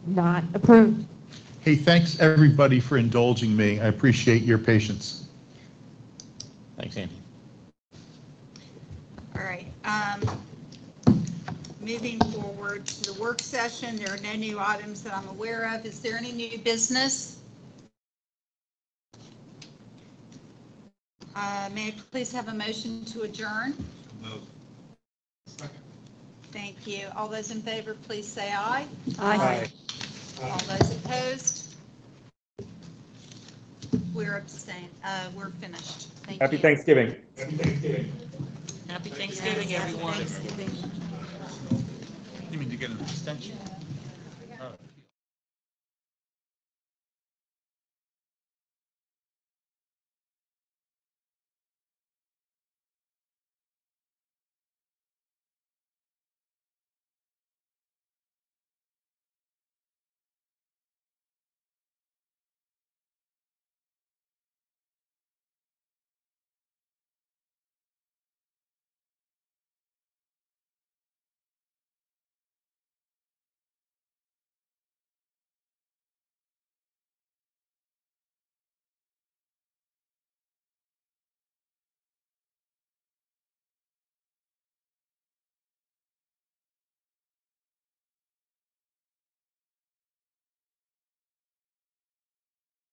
not approved. Hey, thanks, everybody, for indulging me. I appreciate your patience. Thanks, Andy. All right. Moving forward to the work session, there are no new items that I'm aware of. Is there any new business? May I please have a motion to adjourn? Thank you. All those in favor, please say aye. Aye. All those opposed? We're finished. Thank you. Happy Thanksgiving. Happy Thanksgiving, everyone. You mean to get an extension?